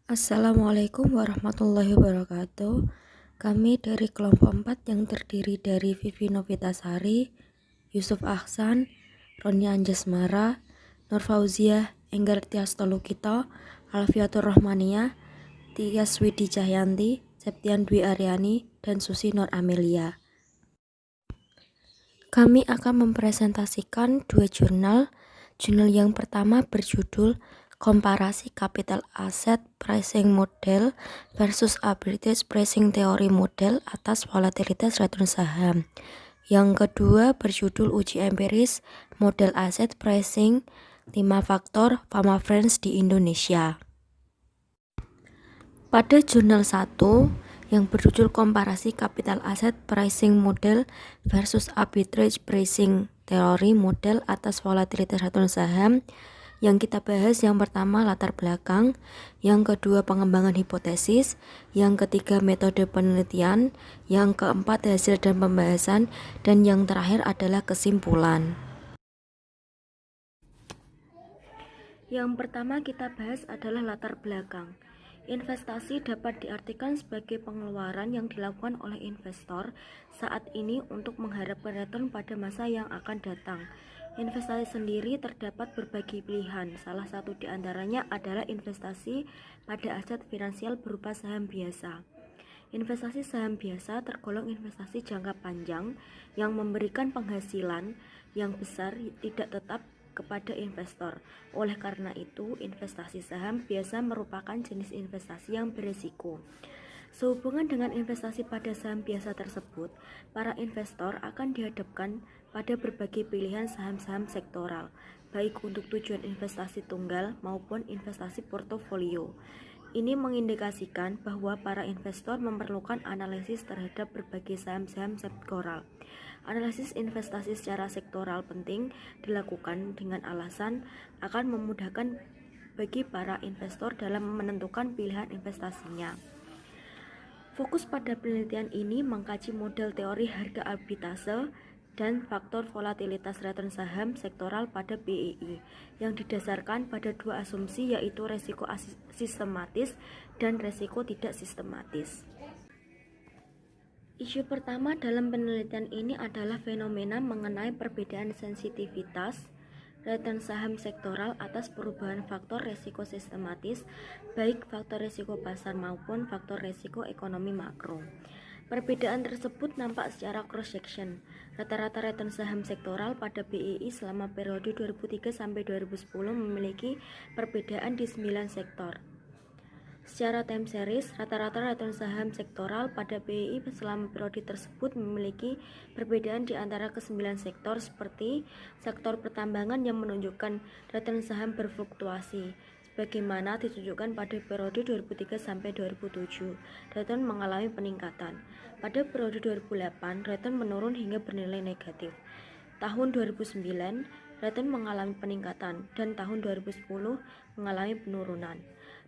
Assalamualaikum warahmatullahi wabarakatuh. Kami dari kelompok 4 yang terdiri dari Vivi Novitasari, Yusuf Ahsan, Roni Anjasmara, Nur Fauziah, Enggar Tiastolukito, Alfiatur Rahmania, Tias Widi Cahyanti, Septian Dwi Aryani, dan Susi Nur Amelia. Kami akan mempresentasikan dua jurnal. Jurnal yang pertama berjudul Komparasi Capital Asset Pricing Model versus Arbitrage Pricing Theory Model atas volatilitas return saham. Yang kedua berjudul Uji Empiris Model Asset Pricing 5 Faktor Fama Friends di Indonesia. Pada jurnal 1 yang berjudul Komparasi Capital Asset Pricing Model versus Arbitrage Pricing Theory Model atas volatilitas return saham, yang kita bahas yang pertama latar belakang, yang kedua pengembangan hipotesis, yang ketiga metode penelitian, yang keempat hasil dan pembahasan, dan yang terakhir adalah kesimpulan. Yang pertama kita bahas adalah latar belakang. Investasi dapat diartikan sebagai pengeluaran yang dilakukan oleh investor saat ini untuk mengharapkan return pada masa yang akan datang. Investasi sendiri terdapat berbagai pilihan. Salah satu di antaranya adalah investasi pada aset finansial berupa saham biasa. Investasi saham biasa tergolong investasi jangka panjang yang memberikan penghasilan yang besar tidak tetap kepada investor. Oleh karena itu, investasi saham biasa merupakan jenis investasi yang berisiko. Sehubungan dengan investasi pada saham biasa tersebut, para investor akan dihadapkan pada berbagai pilihan saham-saham sektoral, baik untuk tujuan investasi tunggal maupun investasi portofolio. Ini mengindikasikan bahwa para investor memerlukan analisis terhadap berbagai saham-saham sektoral. Analisis investasi secara sektoral penting dilakukan dengan alasan akan memudahkan bagi para investor dalam menentukan pilihan investasinya. Fokus pada penelitian ini mengkaji model teori harga arbitrase dan faktor volatilitas return saham sektoral pada BEI yang didasarkan pada dua asumsi, yaitu resiko sistematis dan resiko tidak sistematis. Isu pertama dalam penelitian ini adalah fenomena mengenai perbedaan sensitivitas return saham sektoral atas perubahan faktor resiko sistematis, baik faktor resiko pasar maupun faktor resiko ekonomi makro. Perbedaan tersebut nampak secara cross-section. Rata-rata return saham sektoral pada BEI selama periode 2003 sampai 2010 memiliki perbedaan di 9 sektor. Secara time series, rata-rata return saham sektoral pada BEI selama periode tersebut memiliki perbedaan di antara ke-9 sektor, seperti sektor pertambangan yang menunjukkan return saham berfluktuasi, sebagaimana ditunjukkan pada periode 2003 sampai 2007. Return mengalami peningkatan. Pada periode 2008, return menurun hingga bernilai negatif. Tahun 2009, return mengalami peningkatan dan tahun 2010 mengalami penurunan.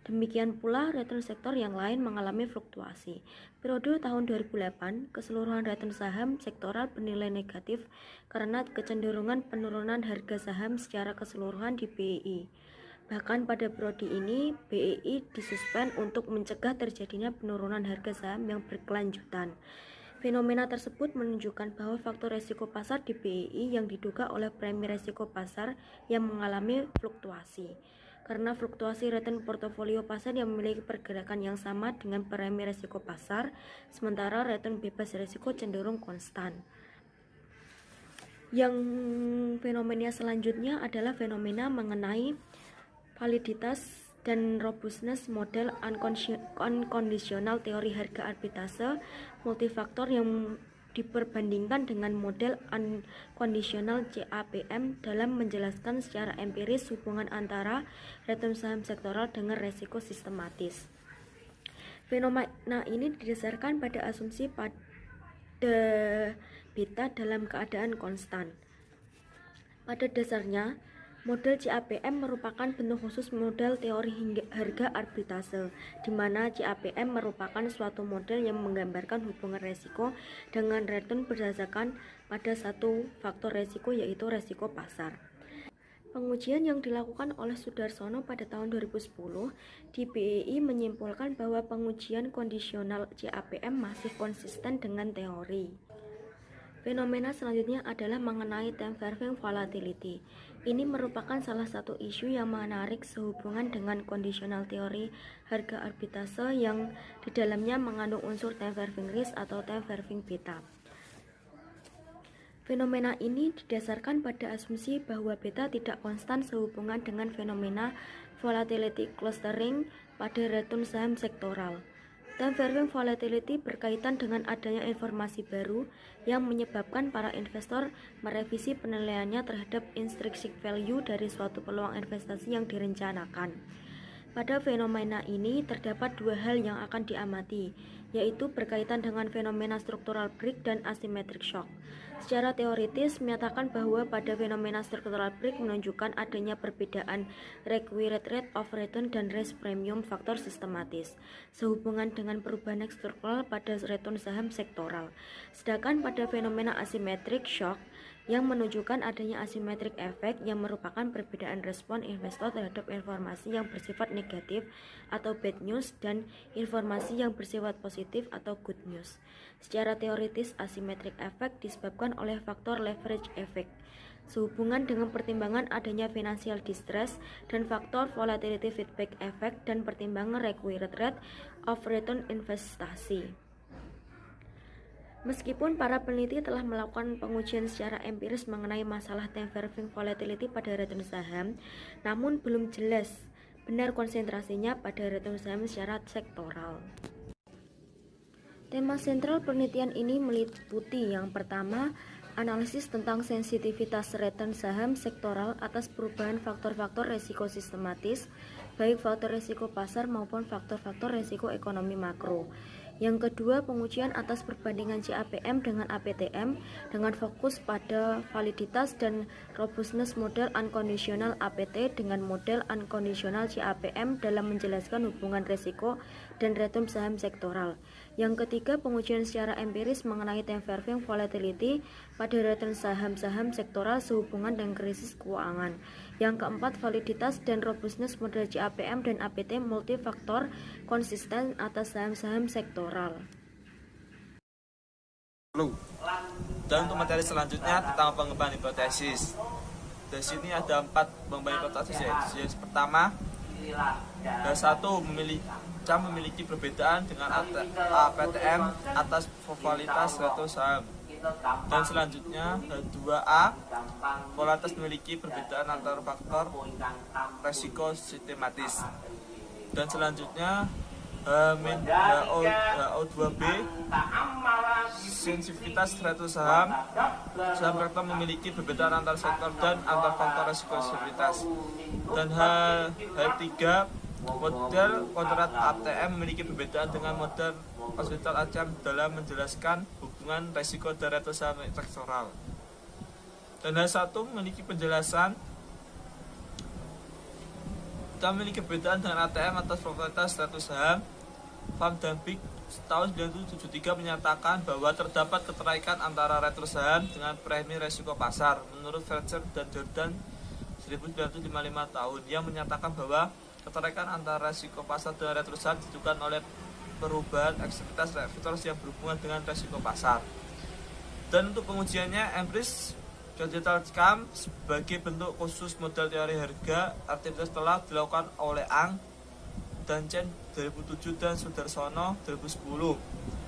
Demikian pula return sektor yang lain mengalami fluktuasi. Periode tahun 2008, keseluruhan return saham sektoral bernilai negatif karena kecenderungan penurunan harga saham secara keseluruhan di BEI. Bahkan pada periode ini, BEI disuspend untuk mencegah terjadinya penurunan harga saham yang berkelanjutan. Fenomena tersebut menunjukkan bahwa faktor resiko pasar di BEI yang diduga oleh premi resiko pasar yang mengalami fluktuasi. Karena fluktuasi return portofolio pasar yang memiliki pergerakan yang sama dengan premi resiko pasar, sementara return bebas risiko cenderung konstan. Yang fenomena selanjutnya adalah fenomena mengenai validitas dan robustness model unconditional teori harga arbitrase multifaktor yang diperbandingkan dengan model unconditional CAPM dalam menjelaskan secara empiris hubungan antara return saham sektoral dengan resiko sistematis. Fenomena ini didasarkan pada asumsi pada beta dalam keadaan konstan. Pada dasarnya, model CAPM merupakan bentuk khusus model teori harga arbitrase, di mana CAPM merupakan suatu model yang menggambarkan hubungan resiko dengan return berdasarkan pada satu faktor resiko, yaitu resiko pasar. Pengujian yang dilakukan oleh Sudarsono pada tahun 2010 di BEI menyimpulkan bahwa pengujian kondisional CAPM masih konsisten dengan teori. Fenomena selanjutnya adalah mengenai time varying volatility. Ini merupakan salah satu isu yang menarik sehubungan dengan kondisional teori harga arbitrase yang di dalamnya mengandung unsur time varying risk atau time varying beta. Fenomena ini didasarkan pada asumsi bahwa beta tidak konstan sehubungan dengan fenomena volatility clustering pada return saham sektoral. Time varying volatility berkaitan dengan adanya informasi baru yang menyebabkan para investor merevisi penilaiannya terhadap intrinsic value dari suatu peluang investasi yang direncanakan. Pada fenomena ini terdapat dua hal yang akan diamati, yaitu berkaitan dengan fenomena struktural break dan asymmetric shock. Secara teoritis menyatakan bahwa pada fenomena struktural break menunjukkan adanya perbedaan required rate of return dan risk premium faktor sistematis sehubungan dengan perubahan struktural pada return saham sektoral. Sedangkan pada fenomena asymmetric shock yang menunjukkan adanya asymmetric effect yang merupakan perbedaan respon investor terhadap informasi yang bersifat negatif atau bad news dan informasi yang bersifat positif atau good news. Secara teoritis, asymmetric effect disebabkan oleh faktor leverage effect sehubungan dengan pertimbangan adanya financial distress dan faktor volatility feedback effect dan pertimbangan required rate of return investasi. Meskipun para peneliti telah melakukan pengujian secara empiris mengenai masalah time varying volatility pada return saham, namun belum jelas benar konsentrasinya pada return saham secara sektoral. Tema sentral penelitian ini meliputi yang pertama, analisis tentang sensitivitas return saham sektoral atas perubahan faktor-faktor resiko sistematis, baik faktor resiko pasar maupun faktor-faktor resiko ekonomi makro. Yang kedua, pengujian atas perbandingan CAPM dengan APTM dengan fokus pada validitas dan robustness model unconditional APT dengan model unconditional CAPM dalam menjelaskan hubungan resiko dan return saham sektoral. Yang ketiga, pengujian secara empiris mengenai time varying volatility pada return saham-saham sektoral sehubungan dengan krisis keuangan. Yang keempat, validitas dan robustness model CAPM dan APT multifaktor konsisten atas saham-saham sektoral. Dan untuk materi selanjutnya tentang pengembangan hipotesis. Di sini ada 4 pengembangan hipotesis ya. Yang pertama, satu memiliki perbedaan dengan APTM atas volatilitas suatu saham. Dan selanjutnya 2A, volatilitas memiliki perbedaan antara faktor resiko sistematis. Dan selanjutnya HO2B, sensitivitas suatu saham sektor memiliki perbedaan antar sektor dan antar faktor resiko sistematis. Dan H3, model kontrak ATM memiliki perbedaan dengan model konvensional ATM dalam menjelaskan hubungan resiko dan return saham sektoral. Dan H1 memiliki penjelasan kita memiliki perbedaan dengan ATM atas volatilitas status saham. Pham dan Pick tahun 1973 menyatakan bahwa terdapat keterkaitan antara return saham dengan premi resiko pasar. Menurut Fletcher dan Jordan 1955 tahun yang menyatakan bahwa keterkaitan antara resiko pasar dan return saham ditentukan oleh perubahan eksternalitas faktor yang berhubungan dengan resiko pasar. Dan untuk pengujiannya empiris Digital Scam sebagai bentuk khusus model teori harga aktivitas telah dilakukan oleh Ang dan Chen 2007 dan Sudarsono 2010.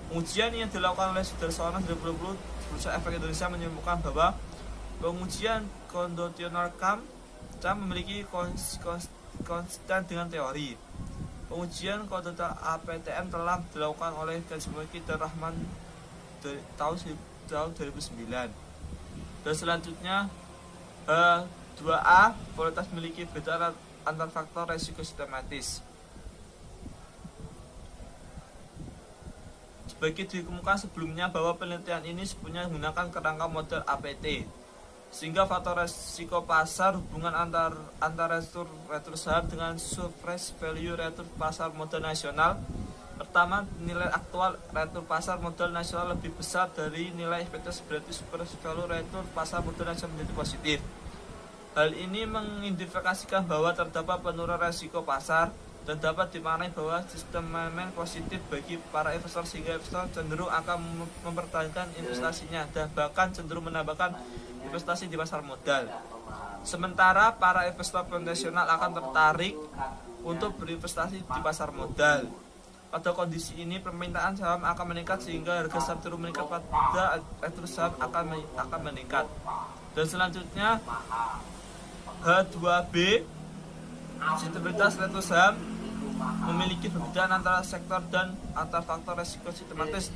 Pengujian yang dilakukan oleh Sudarsono 2020 Bursa Efek Indonesia menyimpulkan bahwa pengujian kondisional CAM memiliki konsisten dengan teori. Pengujian kondisional APTM telah dilakukan oleh Kazimaki dan Rahman tahun 2009. Dan selanjutnya 2A, volatilitas memiliki beda antar faktor resiko sistematis. Sebagai dikemukakan sebelumnya bahwa penelitian ini sebenarnya menggunakan kerangka model APT, sehingga faktor resiko pasar hubungan antar return saham dengan surface value return pasar model nasional. Pertama, nilai aktual return pasar modal nasional lebih besar dari nilai ekspektasi, berarti surface value return pasar modal nasional menjadi positif. Hal ini mengindikasikan bahwa terdapat penurunan resiko pasar dan dapat dimaknai bahwa sistem manajemen positif bagi para investor sehingga investor cenderung akan mempertahankan investasinya dan bahkan cenderung menambahkan investasi di pasar modal. Sementara para investor konvensional akan tertarik untuk berinvestasi di pasar modal. Pada kondisi ini permintaan saham akan meningkat sehingga harga saham terus meningkat pada retro saham akan meningkat. Dan selanjutnya H2B, sistematitas retro saham memiliki perbedaan antara sektor dan antar faktor resiko sistematis.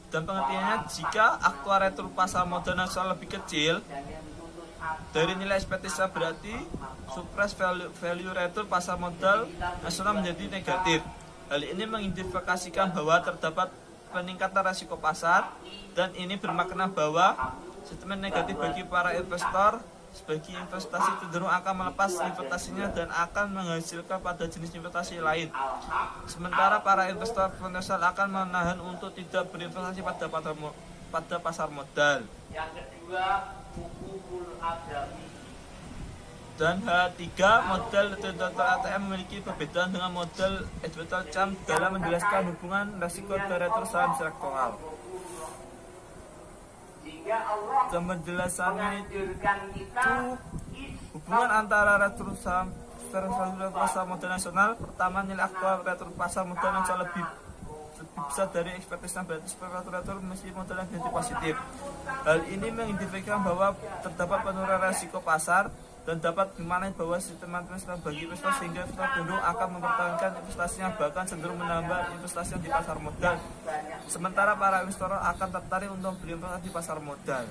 Dan pengertiannya, jika aktual retro pasar modal nasional lebih kecil dari nilai ekspektasi, berarti surplus value retro pasar modal nasional menjadi negatif. Hal ini mengindikasikan bahwa terdapat peningkatan risiko pasar, dan ini bermakna bahwa sentimen negatif bagi para investor sebagai investasi cenderung akan melepas investasinya dan akan menghasilkan pada jenis investasi lain. Sementara para investor konvensional akan menahan untuk tidak berinvestasi pada pasar modal. Yang kedua, dan H3, model individual ATM memiliki perbedaan dengan model individual CAM dalam menjelaskan hubungan risiko retro saham sektoral. Dan penjelasannya itu hubungan antara retro saham modal nasional. Pertama, nilai aktual retro pasar modal nasional lebih besar dari ekspektasi, berarti retro mesti modal yang jadi positif. Hal ini mengindikasikan bahwa terdapat penurunan risiko pasar dan dapat dimaknai bahwa sistem investasi bagi investor sehingga investor cenderung akan mempertahankan investasinya, bahkan cenderung menambah investasinya di pasar modal. Sementara para investor akan tertarik untuk berinvestasi di pasar modal.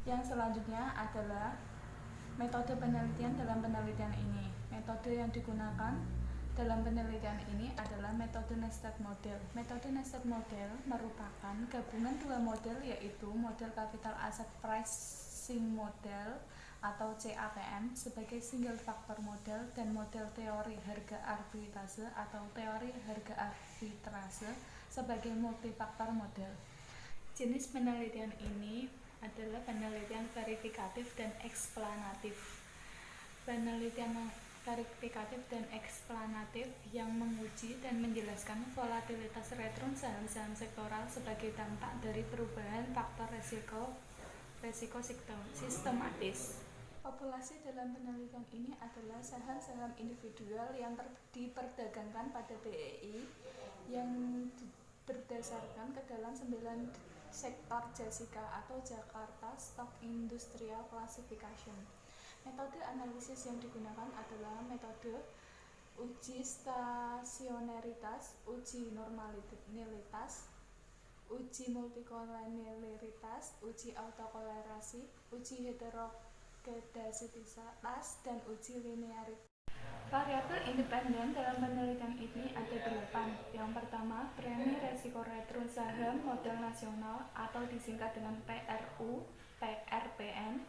Yang selanjutnya adalah metode penelitian dalam penelitian ini. Metode yang digunakan dalam penelitian ini adalah metode nested model. Metode nested model merupakan gabungan dua model, yaitu model capital asset pricing model atau CAPM sebagai single factor model dan model teori harga arbitrase atau teori harga arbitrase sebagai multifaktor model. Jenis penelitian ini adalah penelitian verifikatif dan eksplanatif. Penelitian verifikatif dan eksplanatif yang menguji dan menjelaskan volatilitas retron saham-saham sektoral sebagai dampak dari perubahan faktor resiko sistematis. Populasi dalam penelitian ini adalah saham-saham individual yang diperdagangkan pada BEI yang berdasarkan ke dalam 9 sektor JASICA atau Jakarta Stock Industrial Classification. Metode analisis yang digunakan adalah metode uji stasioneritas, uji normalitas, uji multikolonialitas, uji autokolerasi, uji heterogeneisitas, dan uji linearitas. Variabel independen dalam penelitian ini ada 8. Yang pertama, premi resiko retro saham modal nasional atau disingkat dengan PRU, PRPN.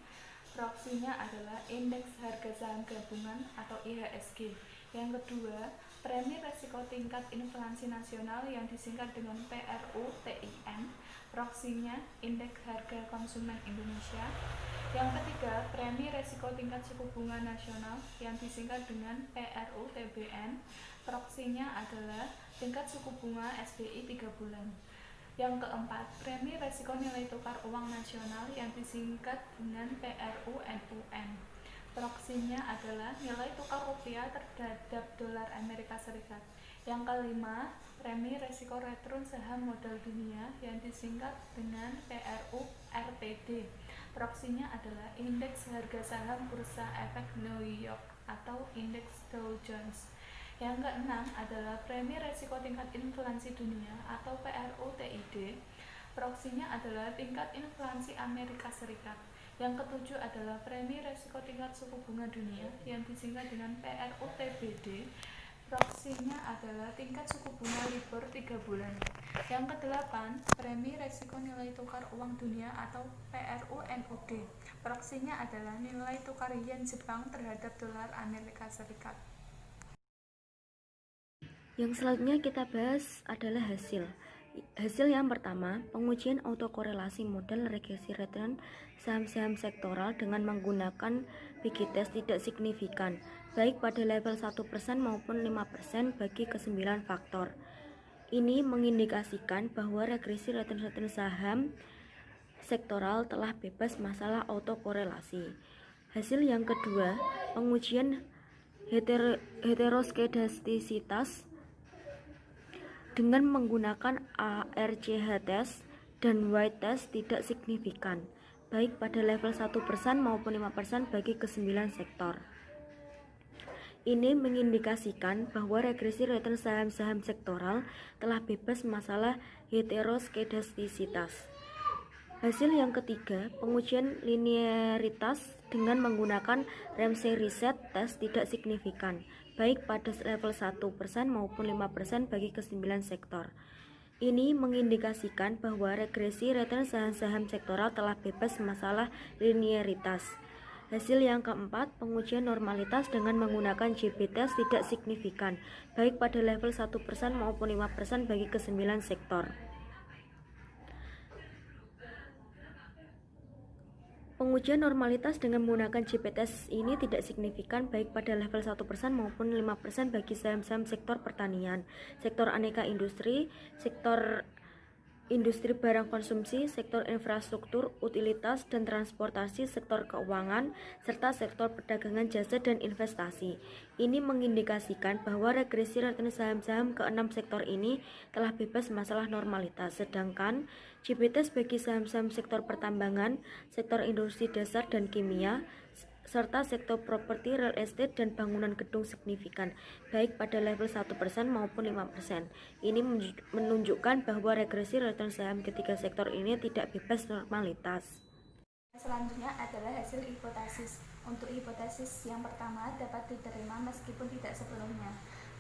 Proksinya adalah indeks harga saham gabungan atau IHSG. Yang kedua, premi resiko tingkat inflasi nasional yang disingkat dengan PRU TIN. Proksinya indeks harga konsumen Indonesia. Yang ketiga, premi resiko tingkat suku bunga nasional yang disingkat dengan PRU TBN. Proksinya adalah tingkat suku bunga SBI 3 bulan. Yang keempat, premi resiko nilai tukar uang nasional yang disingkat dengan PRU NUN. Proksinya adalah nilai tukar rupiah terhadap dolar Amerika Serikat. Yang kelima, premi resiko retro saham modal dunia yang disingkat dengan PRU RTD. Proksinya adalah indeks harga saham bursa efek New York atau indeks Dow Jones. Yang keenam adalah premi resiko tingkat inflasi dunia atau PRU TID. Proksinya adalah tingkat inflasi Amerika Serikat. Yang ketujuh adalah premi resiko tingkat suku bunga dunia yang disingkat dengan PRU TBD. Proksinya adalah tingkat suku bunga LIBOR 3 bulan. Yang kedelapan, premi resiko nilai tukar uang dunia atau PRU NUD. Proksinya adalah nilai tukar yen Jepang terhadap dolar Amerika Serikat. Yang selanjutnya kita bahas adalah hasil. Hasil yang pertama, pengujian autokorelasi model regresi return saham-saham sektoral dengan menggunakan Biggie test tidak signifikan, baik pada level 1% maupun 5% bagi ke-9 faktor. Ini mengindikasikan bahwa regresi return saham sektoral telah bebas masalah autokorelasi. Hasil yang kedua, pengujian heteroskedastisitas dengan menggunakan ARCH test dan White test tidak signifikan, baik pada level 1% maupun 5% bagi ke-9 sektor. Ini mengindikasikan bahwa regresi return saham-saham sektoral telah bebas masalah heteroskedastisitas. Hasil yang ketiga, pengujian linearitas dengan menggunakan Ramsey Reset test tidak signifikan, baik pada level 1% maupun 5% bagi ke-9 sektor. Ini mengindikasikan bahwa regresi return saham-saham sektoral telah bebas masalah linearitas. Hasil yang keempat, pengujian normalitas dengan menggunakan JB test tidak signifikan, baik pada level 1% maupun 5% bagi ke-9 sektor. Pengujian normalitas dengan menggunakan JP test ini tidak signifikan baik pada level 1% maupun 5% bagi saham-saham sektor pertanian, sektor aneka industri, sektor industri barang konsumsi, sektor infrastruktur, utilitas dan transportasi, sektor keuangan, serta sektor perdagangan jasa dan investasi. Ini mengindikasikan bahwa regresi return saham-saham ke-6 sektor ini telah bebas masalah normalitas, sedangkan JBT bagi saham-saham sektor pertambangan, sektor industri dasar dan kimia, serta sektor properti, real estate, dan bangunan gedung signifikan, baik pada level 1% maupun 5%. Ini menunjukkan bahwa regresi return saham ketiga sektor ini tidak bebas normalitas. Selanjutnya adalah hasil hipotesis. Untuk hipotesis yang pertama dapat diterima meskipun tidak sepenuhnya.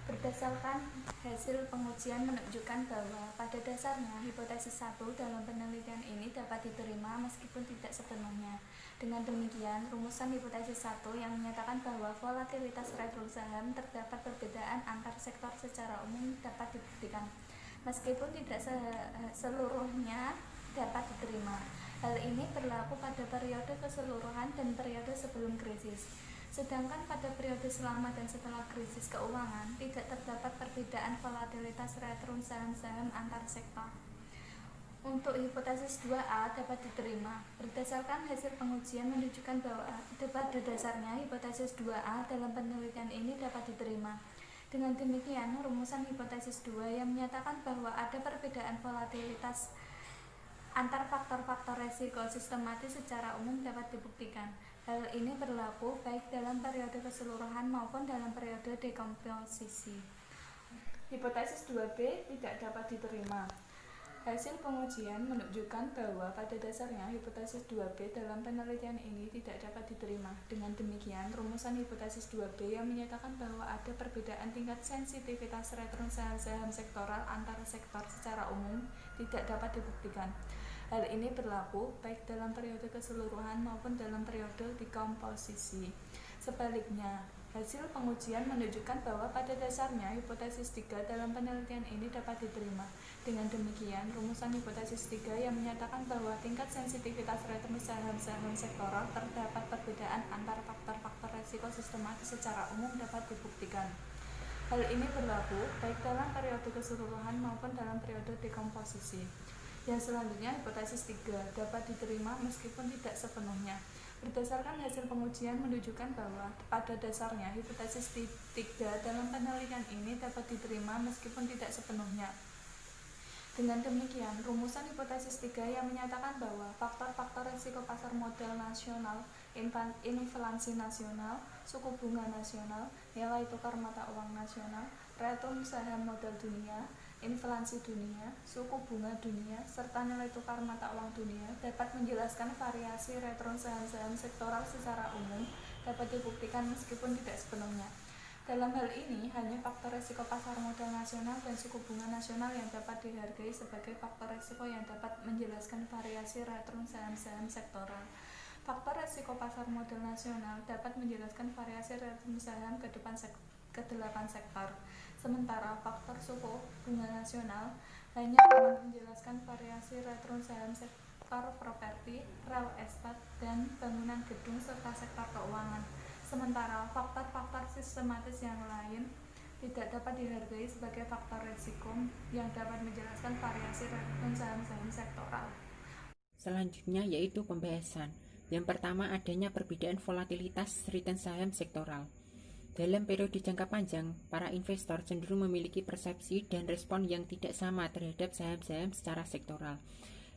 Berdasarkan hasil pengujian menunjukkan bahwa pada dasarnya hipotesis 1 dalam penelitian ini dapat diterima meskipun tidak sepenuhnya. Dengan demikian, rumusan hipotesis 1 yang menyatakan bahwa volatilitas retro saham terdapat perbedaan antar sektor secara umum dapat dibuktikan, meskipun tidak seluruhnya dapat diterima. Hal ini berlaku pada periode keseluruhan dan periode sebelum krisis. Sedangkan pada periode selama dan setelah krisis keuangan, tidak terdapat perbedaan volatilitas return saham-saham antar sektor. Untuk hipotesis 2A dapat diterima. Berdasarkan hasil pengujian menunjukkan bahwa pada dasarnya hipotesis 2A dalam penelitian ini dapat diterima. Dengan demikian, rumusan hipotesis 2 yang menyatakan bahwa ada perbedaan volatilitas antar faktor-faktor resiko sistematis secara umum dapat dibuktikan. Hal ini berlaku baik dalam periode keseluruhan maupun dalam periode dekomposisi. Hipotesis 2B tidak dapat diterima. Hasil pengujian menunjukkan bahwa pada dasarnya hipotesis 2B dalam penelitian ini tidak dapat diterima. Dengan demikian, rumusan hipotesis 2B yang menyatakan bahwa ada perbedaan tingkat sensitivitas return saham-saham sektoral antara sektor secara umum tidak dapat dibuktikan. Hal ini berlaku baik dalam periode keseluruhan maupun dalam periode dekomposisi. Sebaliknya, hasil pengujian menunjukkan bahwa pada dasarnya hipotesis 3 dalam penelitian ini dapat diterima. Dengan demikian, rumusan hipotesis 3 yang menyatakan bahwa tingkat sensitivitas return saham-saham sektoral terdapat perbedaan antara faktor-faktor resiko sistematis secara umum dapat dibuktikan. Hal ini berlaku baik dalam periode keseluruhan maupun dalam periode dekomposisi. Yang selanjutnya, hipotesis 3 dapat diterima meskipun tidak sepenuhnya. Berdasarkan hasil pengujian menunjukkan bahwa pada dasarnya hipotesis 3 dalam penelitian ini dapat diterima meskipun tidak sepenuhnya. Dengan demikian, rumusan hipotesis 3 yang menyatakan bahwa faktor-faktor risiko pasar modal nasional, inflasi nasional, suku bunga nasional, nilai tukar mata uang nasional, return saham modal dunia, inflasi dunia, suku bunga dunia, serta nilai tukar mata uang dunia dapat menjelaskan variasi return saham-saham sektoral secara umum dapat dibuktikan meskipun tidak sepenuhnya. Dalam hal ini, hanya faktor risiko pasar modal nasional dan suku bunga nasional yang dapat dihargai sebagai faktor risiko yang dapat menjelaskan variasi return saham-saham sektoral. Faktor risiko pasar modal nasional dapat menjelaskan variasi return saham ke 8 sektor. Sementara faktor suku bunga nasional hanya dapat menjelaskan variasi return saham sektor properti, real estate, dan bangunan gedung serta sektor keuangan. Sementara faktor-faktor sistematis yang lain tidak dapat dihargai sebagai faktor risiko yang dapat menjelaskan variasi return saham-saham sektoral. Selanjutnya yaitu pembahasan. Yang pertama, adanya perbedaan volatilitas return saham sektoral. Dalam periode jangka panjang, para investor cenderung memiliki persepsi dan respon yang tidak sama terhadap saham-saham secara sektoral.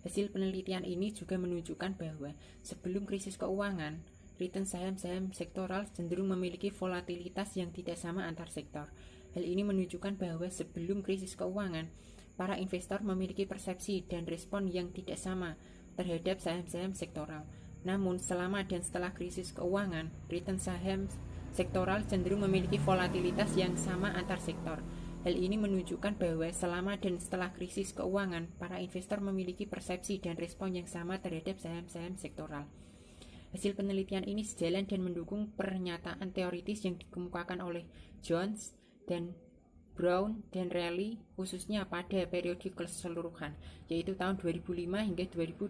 Hasil penelitian ini juga menunjukkan bahwa sebelum krisis keuangan, return saham-saham sektoral cenderung memiliki volatilitas yang tidak sama antar sektor. Hal ini menunjukkan bahwa sebelum krisis keuangan, para investor memiliki persepsi dan respon yang tidak sama terhadap saham-saham sektoral. Namun, selama dan setelah krisis keuangan, return saham sektoral cenderung memiliki volatilitas yang sama antar sektor. Hal ini menunjukkan bahwa selama dan setelah krisis keuangan, para investor memiliki persepsi dan respon yang sama terhadap saham-saham sektoral. Hasil penelitian ini sejalan dan mendukung pernyataan teoritis yang dikemukakan oleh Jones dan Brown dan Raleigh khususnya pada periode keseluruhan, yaitu tahun 2005 hingga 2012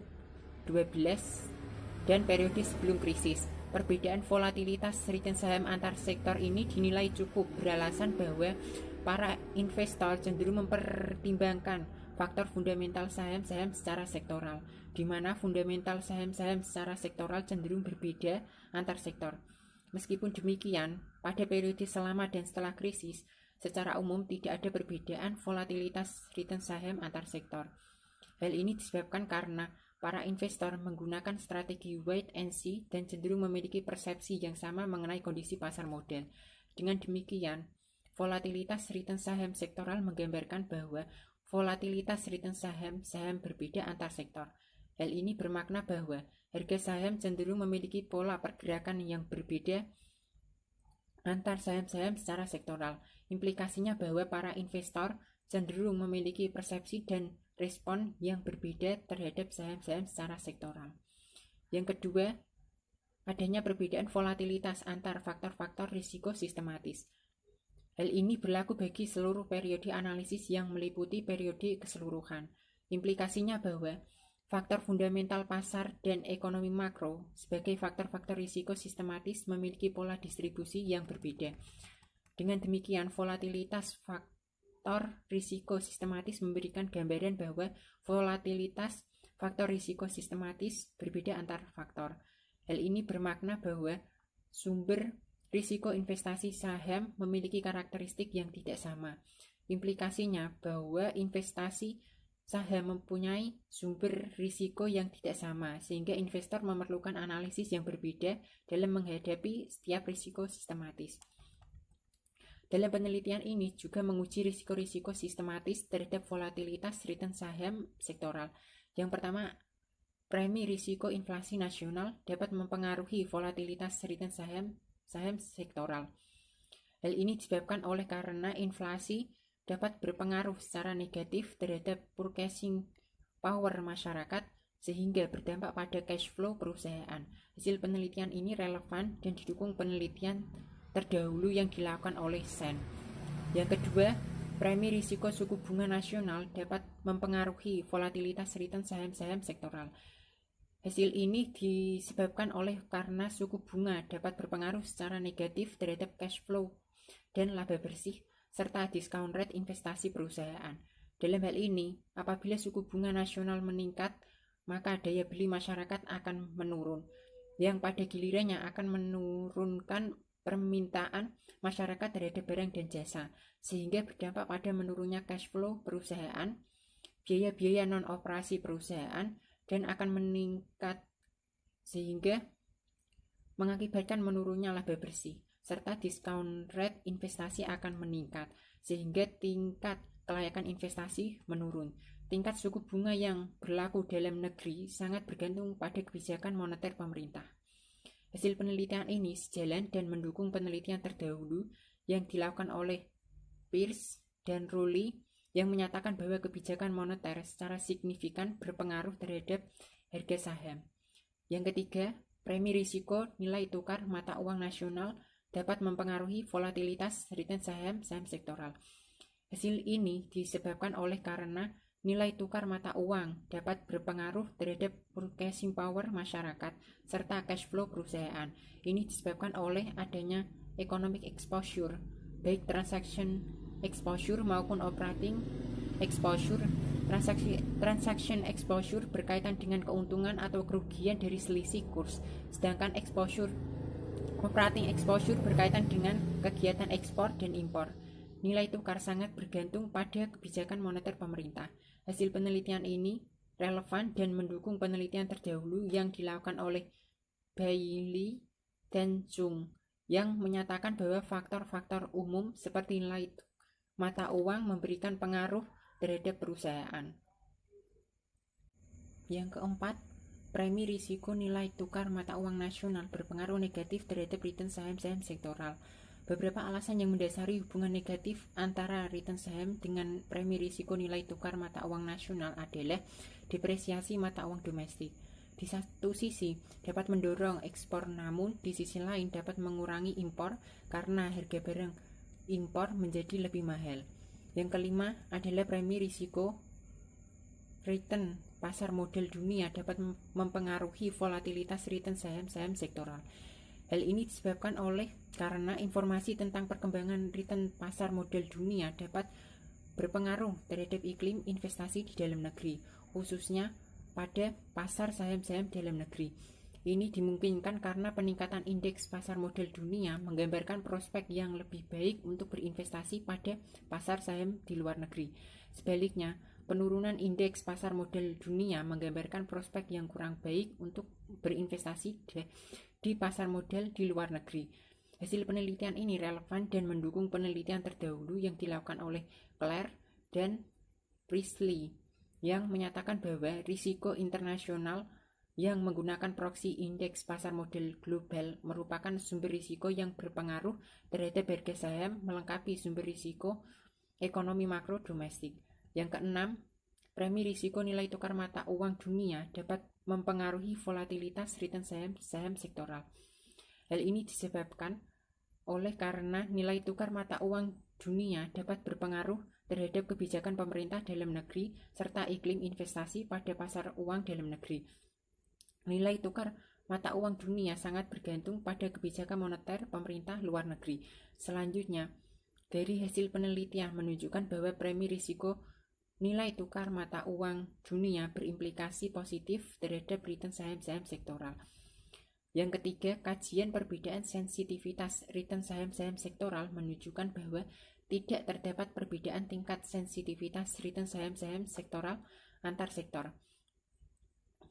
dan periode sebelum krisis. Perbedaan volatilitas return saham antar sektor ini dinilai cukup beralasan bahwa para investor cenderung mempertimbangkan faktor fundamental saham-saham secara sektoral, di mana fundamental saham-saham secara sektoral cenderung berbeda antar sektor. Meskipun demikian, pada periode selama dan setelah krisis, secara umum tidak ada perbedaan volatilitas return saham antar sektor. Hal ini disebabkan karena para investor menggunakan strategi wait and see dan cenderung memiliki persepsi yang sama mengenai kondisi pasar modal. Dengan demikian, volatilitas return saham sektoral menggambarkan bahwa volatilitas return saham berbeda antar sektor. Hal ini bermakna bahwa harga saham cenderung memiliki pola pergerakan yang berbeda antar saham-saham secara sektoral. Implikasinya bahwa para investor cenderung memiliki persepsi dan respon yang berbeda terhadap saham-saham secara sektoral. Yang kedua, adanya perbedaan volatilitas antar faktor-faktor risiko sistematis. Hal ini berlaku bagi seluruh periode analisis yang meliputi periode keseluruhan. Implikasinya bahwa faktor fundamental pasar dan ekonomi makro sebagai faktor-faktor risiko sistematis memiliki pola distribusi yang berbeda. Dengan demikian, volatilitas faktor risiko sistematis memberikan gambaran bahwa volatilitas faktor risiko sistematis berbeda antar faktor. Hal ini bermakna bahwa sumber risiko investasi saham memiliki karakteristik yang tidak sama. Implikasinya bahwa investasi saham mempunyai sumber risiko yang tidak sama, sehingga investor memerlukan analisis yang berbeda dalam menghadapi setiap risiko sistematis. Dalam penelitian ini juga menguji risiko-risiko sistematis terhadap volatilitas return saham sektoral. Yang pertama, premi risiko inflasi nasional dapat mempengaruhi volatilitas return saham sektoral. Hal ini disebabkan oleh karena inflasi dapat berpengaruh secara negatif terhadap purchasing power masyarakat sehingga berdampak pada cash flow perusahaan. Hasil penelitian ini relevan dan didukung penelitian terdahulu yang dilakukan oleh Sen. Yang kedua, premi risiko suku bunga nasional dapat mempengaruhi volatilitas return saham-saham sektoral. Hasil ini disebabkan oleh karena suku bunga dapat berpengaruh secara negatif terhadap cash flow dan laba bersih serta discount rate investasi perusahaan. Dalam hal ini, apabila suku bunga nasional meningkat, maka daya beli masyarakat akan menurun, yang pada gilirannya akan menurunkan permintaan masyarakat terhadap barang dan jasa, sehingga berdampak pada menurunnya cash flow perusahaan, biaya-biaya non-operasi perusahaan, dan akan meningkat sehingga mengakibatkan menurunnya laba bersih, serta discount rate investasi akan meningkat, sehingga tingkat kelayakan investasi menurun. Tingkat suku bunga yang berlaku dalam negeri sangat bergantung pada kebijakan moneter pemerintah. Hasil penelitian ini sejalan dan mendukung penelitian terdahulu yang dilakukan oleh Pierce dan Rowley yang menyatakan bahwa kebijakan moneter secara signifikan berpengaruh terhadap harga saham. Yang ketiga, premi risiko nilai tukar mata uang nasional dapat mempengaruhi volatilitas return saham sektoral. Hasil ini disebabkan oleh karena nilai tukar mata uang dapat berpengaruh terhadap purchasing power masyarakat serta cash flow perusahaan. Ini disebabkan oleh adanya economic exposure, baik transaction exposure maupun operating exposure. Transaction exposure berkaitan dengan keuntungan atau kerugian dari selisih kurs, sedangkan operating exposure berkaitan dengan kegiatan ekspor dan impor. Nilai tukar sangat bergantung pada kebijakan moneter pemerintah. Hasil penelitian ini relevan dan mendukung penelitian terdahulu yang dilakukan oleh Bailey dan Chung yang menyatakan bahwa faktor-faktor umum seperti nilai mata uang memberikan pengaruh terhadap perusahaan. Yang keempat, premi risiko nilai tukar mata uang nasional berpengaruh negatif terhadap return saham-saham sektoral. Beberapa alasan yang mendasari hubungan negatif antara return saham dengan premi risiko nilai tukar mata uang nasional adalah depresiasi mata uang domestik. Di satu sisi dapat mendorong ekspor, namun di sisi lain dapat mengurangi impor karena harga barang impor menjadi lebih mahal. Yang kelima adalah premi risiko return pasar modal dunia dapat mempengaruhi volatilitas return saham-saham sektoral. Hal ini disebabkan karena informasi tentang perkembangan return pasar modal dunia dapat berpengaruh terhadap iklim investasi di dalam negeri, khususnya pada pasar saham-saham dalam negeri. Ini dimungkinkan karena peningkatan indeks pasar modal dunia menggambarkan prospek yang lebih baik untuk berinvestasi pada pasar saham di luar negeri. Sebaliknya, penurunan indeks pasar modal dunia menggambarkan prospek yang kurang baik untuk berinvestasi di pasar modal di luar negeri. Hasil penelitian ini relevan dan mendukung penelitian terdahulu yang dilakukan oleh Clare dan Priestley yang menyatakan bahwa risiko internasional yang menggunakan proxy indeks pasar modal global merupakan sumber risiko yang berpengaruh terhadap harga saham melengkapi sumber risiko ekonomi makro domestik. Yang keenam, premi risiko nilai tukar mata uang dunia dapat mempengaruhi volatilitas return saham sektoral. Hal ini disebabkan karena nilai tukar mata uang dunia dapat berpengaruh terhadap kebijakan pemerintah dalam negeri serta iklim investasi pada pasar uang dalam negeri. Nilai tukar mata uang dunia sangat bergantung pada kebijakan moneter pemerintah luar negeri. Selanjutnya, dari hasil penelitian menunjukkan bahwa premi risiko nilai tukar mata uang dunia berimplikasi positif terhadap return saham-saham sektoral. Yang ketiga, kajian perbedaan sensitivitas return saham-saham sektoral menunjukkan bahwa tidak terdapat perbedaan tingkat sensitivitas return saham-saham sektoral antar sektor.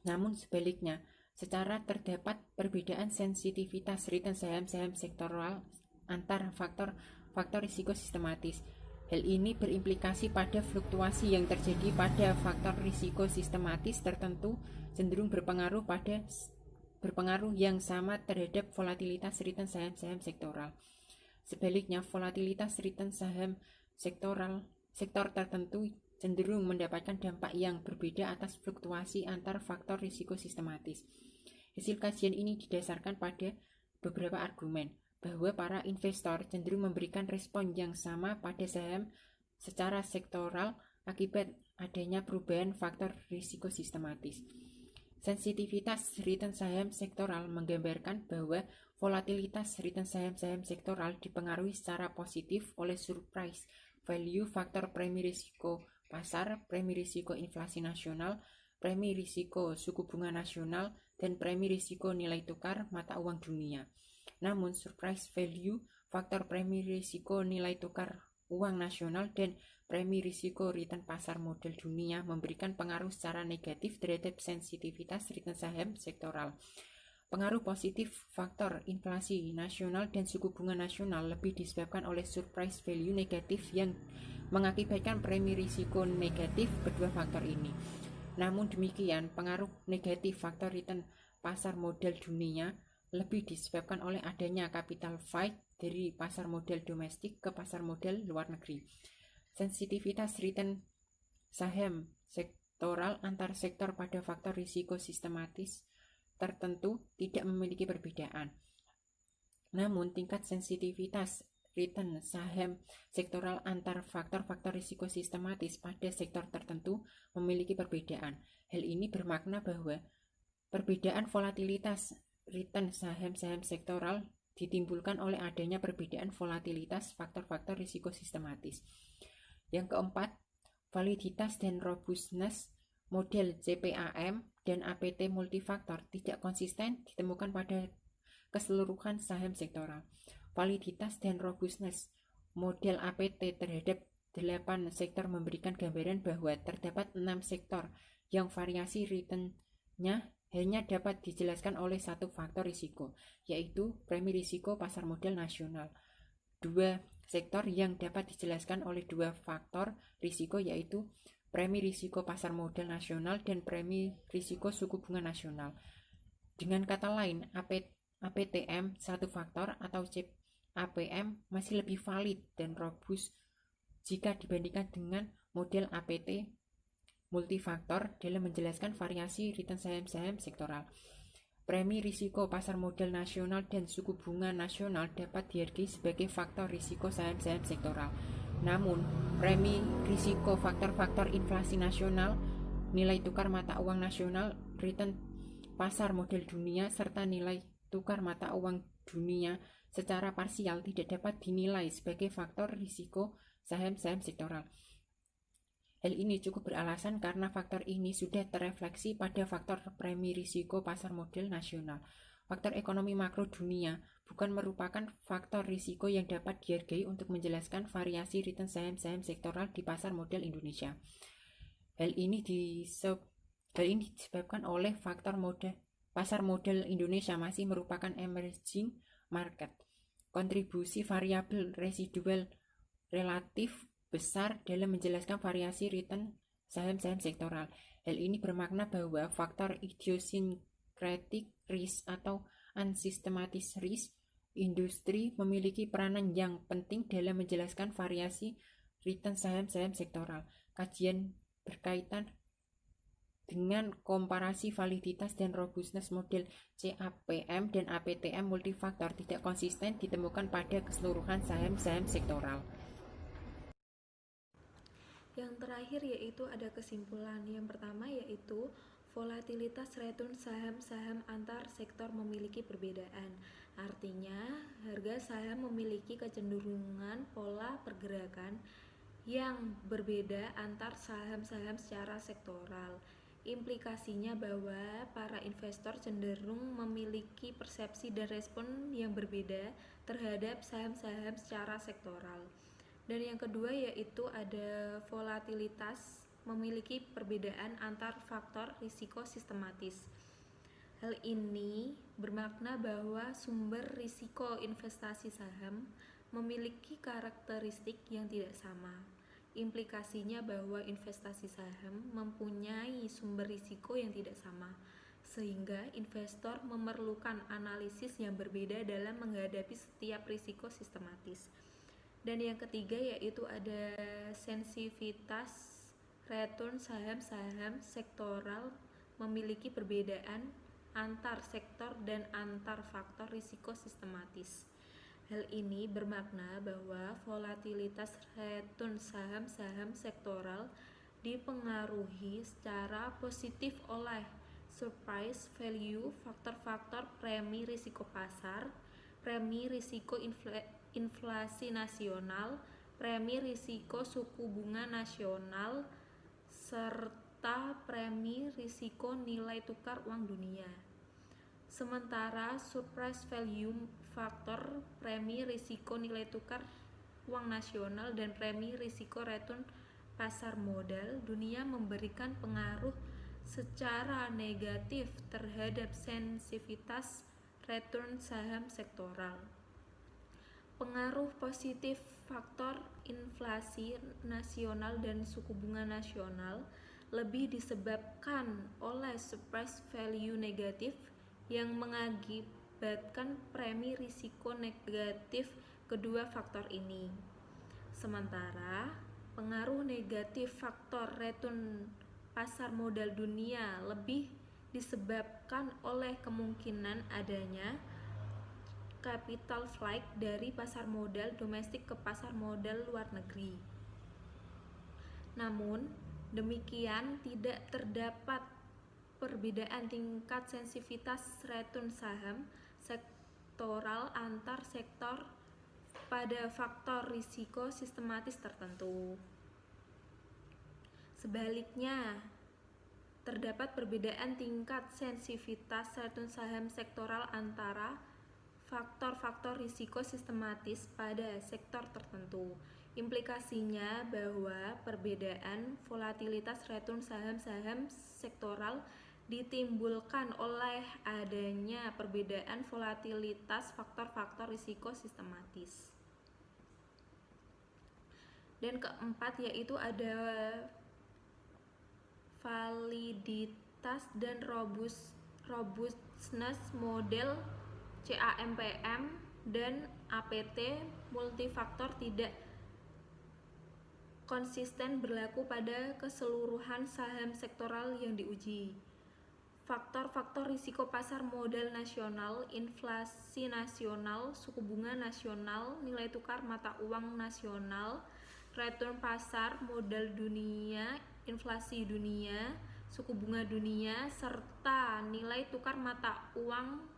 Namun sebaliknya, secara terdapat perbedaan sensitivitas return saham-saham sektoral antar faktor risiko sistematis. Hal ini berimplikasi pada fluktuasi yang terjadi pada faktor risiko sistematis tertentu cenderung berpengaruh yang sama terhadap volatilitas return saham-saham sektoral. Sebaliknya, volatilitas return saham sektor tertentu cenderung mendapatkan dampak yang berbeda atas fluktuasi antar faktor risiko sistematis. Hasil kajian ini didasarkan pada beberapa argumen bahwa para investor cenderung memberikan respon yang sama pada saham secara sektoral akibat adanya perubahan faktor risiko sistematis. Sensitivitas return saham sektoral menggambarkan bahwa volatilitas return saham-saham sektoral dipengaruhi secara positif oleh surprise value, faktor premi risiko pasar, premi risiko inflasi nasional, premi risiko suku bunga nasional, dan premi risiko nilai tukar mata uang dunia. Namun, surprise value, faktor premi risiko nilai tukar uang nasional, dan premi risiko return pasar modal dunia memberikan pengaruh secara negatif terhadap sensitivitas return saham sektoral. Pengaruh positif faktor inflasi nasional dan suku bunga nasional lebih disebabkan oleh surprise value negatif yang mengakibatkan premi risiko negatif kedua faktor ini. Namun demikian, pengaruh negatif faktor return pasar modal dunia lebih disebabkan oleh adanya capital fight dari pasar modal domestik ke pasar modal luar negeri. Sensitivitas return saham sektoral antar sektor pada faktor risiko sistematis tertentu tidak memiliki perbedaan. Namun tingkat sensitivitas return saham sektoral antar faktor-faktor risiko sistematis pada sektor tertentu memiliki perbedaan. Hal ini bermakna bahwa perbedaan volatilitas return saham-saham sektoral ditimbulkan oleh adanya perbedaan volatilitas faktor-faktor risiko sistematis. Yang keempat, validitas dan robustness model CPAM dan APT multifaktor tidak konsisten ditemukan pada keseluruhan saham sektoral. Validitas dan robustness model APT terhadap 8 sektor memberikan gambaran bahwa terdapat 6 sektor yang variasi return-nya hanya dapat dijelaskan oleh satu faktor risiko, yaitu premi risiko pasar modal nasional. 2 sektor yang dapat dijelaskan oleh 2 faktor risiko, yaitu premi risiko pasar modal nasional dan premi risiko suku bunga nasional. Dengan kata lain, APTM satu faktor atau APM masih lebih valid dan robust jika dibandingkan dengan model APT multifaktor dalam menjelaskan variasi return saham-saham sektoral. Premi risiko pasar modal nasional dan suku bunga nasional dapat dihargai sebagai faktor risiko saham-saham sektoral. Namun, premi risiko faktor-faktor inflasi nasional, nilai tukar mata uang nasional, return pasar modal dunia, serta nilai tukar mata uang dunia secara parsial tidak dapat dinilai sebagai faktor risiko saham-saham sektoral. Hal ini cukup beralasan karena faktor ini sudah terefleksi pada faktor premi risiko pasar modal nasional. Faktor ekonomi makro dunia bukan merupakan faktor risiko yang dapat dihargai untuk menjelaskan variasi return saham-saham sektoral di pasar modal Indonesia. Hal ini disebabkan oleh faktor pasar modal Indonesia masih merupakan emerging market. Kontribusi variabel residual relatif besar dalam menjelaskan variasi return saham-saham sektoral. Hal ini bermakna bahwa faktor idiosyncratic risk atau unsystematic risk industri memiliki peranan yang penting dalam menjelaskan variasi return saham-saham sektoral. Kajian berkaitan dengan komparasi validitas dan robustness model CAPM dan APTM multifaktor tidak konsisten ditemukan pada keseluruhan saham-saham sektoral. Yang terakhir yaitu ada kesimpulan. Yang pertama yaitu volatilitas return saham-saham antar sektor memiliki perbedaan. Artinya, harga saham memiliki kecenderungan pola pergerakan yang berbeda antar saham-saham secara sektoral. Implikasinya bahwa para investor cenderung memiliki persepsi dan respon yang berbeda terhadap saham-saham secara sektoral. Dan yang kedua yaitu ada volatilitas memiliki perbedaan antar faktor risiko sistematis. Hal ini bermakna bahwa sumber risiko investasi saham memiliki karakteristik yang tidak sama. Implikasinya bahwa investasi saham mempunyai sumber risiko yang tidak sama, sehingga investor memerlukan analisis yang berbeda dalam menghadapi setiap risiko sistematis. Dan yang ketiga yaitu ada sensitivitas return saham-saham sektoral memiliki perbedaan antar sektor dan antar faktor risiko sistematis. Hal ini bermakna bahwa volatilitas return saham-saham sektoral dipengaruhi secara positif oleh surprise value, faktor-faktor premi risiko pasar, premi risiko inflasi nasional, premi risiko suku bunga nasional, serta premi risiko nilai tukar uang dunia. Sementara surprise value faktor premi risiko nilai tukar uang nasional dan premi risiko return pasar modal dunia memberikan pengaruh secara negatif terhadap sensitivitas return saham sektoral. Pengaruh positif faktor inflasi nasional dan suku bunga nasional lebih disebabkan oleh surprise value negatif yang mengakibatkan premi risiko negatif kedua faktor ini. Sementara pengaruh negatif faktor return pasar modal dunia lebih disebabkan oleh kemungkinan adanya capital flight dari pasar modal domestik ke pasar modal luar negeri. Namun, demikian tidak terdapat perbedaan tingkat sensitivitas return saham sektoral antar sektor pada faktor risiko sistematis tertentu. Sebaliknya, terdapat perbedaan tingkat sensitivitas return saham sektoral antara faktor-faktor risiko sistematis pada sektor tertentu. Implikasinya bahwa perbedaan volatilitas return saham-saham sektoral ditimbulkan oleh adanya perbedaan volatilitas faktor-faktor risiko sistematis. Dan keempat yaitu ada validitas dan robustness model CAMPM dan APT multifaktor tidak konsisten berlaku pada keseluruhan saham sektoral yang diuji. Faktor-faktor risiko pasar modal nasional, inflasi nasional, suku bunga nasional, nilai tukar mata uang nasional, return pasar modal dunia, inflasi dunia, suku bunga dunia, serta nilai tukar mata uang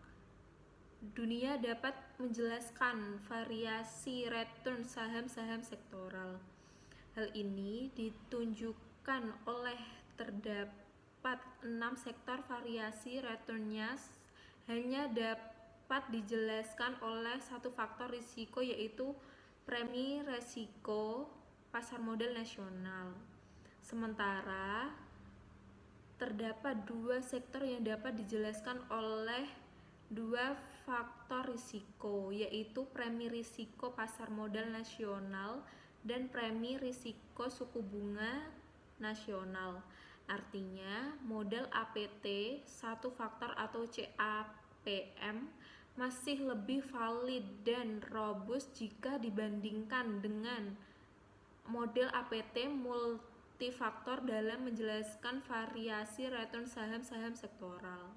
dunia dapat menjelaskan variasi return saham-saham sektoral. Hal ini ditunjukkan oleh terdapat 6 sektor variasi returnnya hanya dapat dijelaskan oleh satu faktor risiko yaitu premi risiko pasar modal nasional. Sementara terdapat 2 sektor yang dapat dijelaskan oleh 2 faktor risiko yaitu premi risiko pasar modal nasional dan premi risiko suku bunga nasional. Artinya, model APT satu faktor atau CAPM masih lebih valid dan robust jika dibandingkan dengan model APT multifaktor dalam menjelaskan variasi return saham-saham sektoral.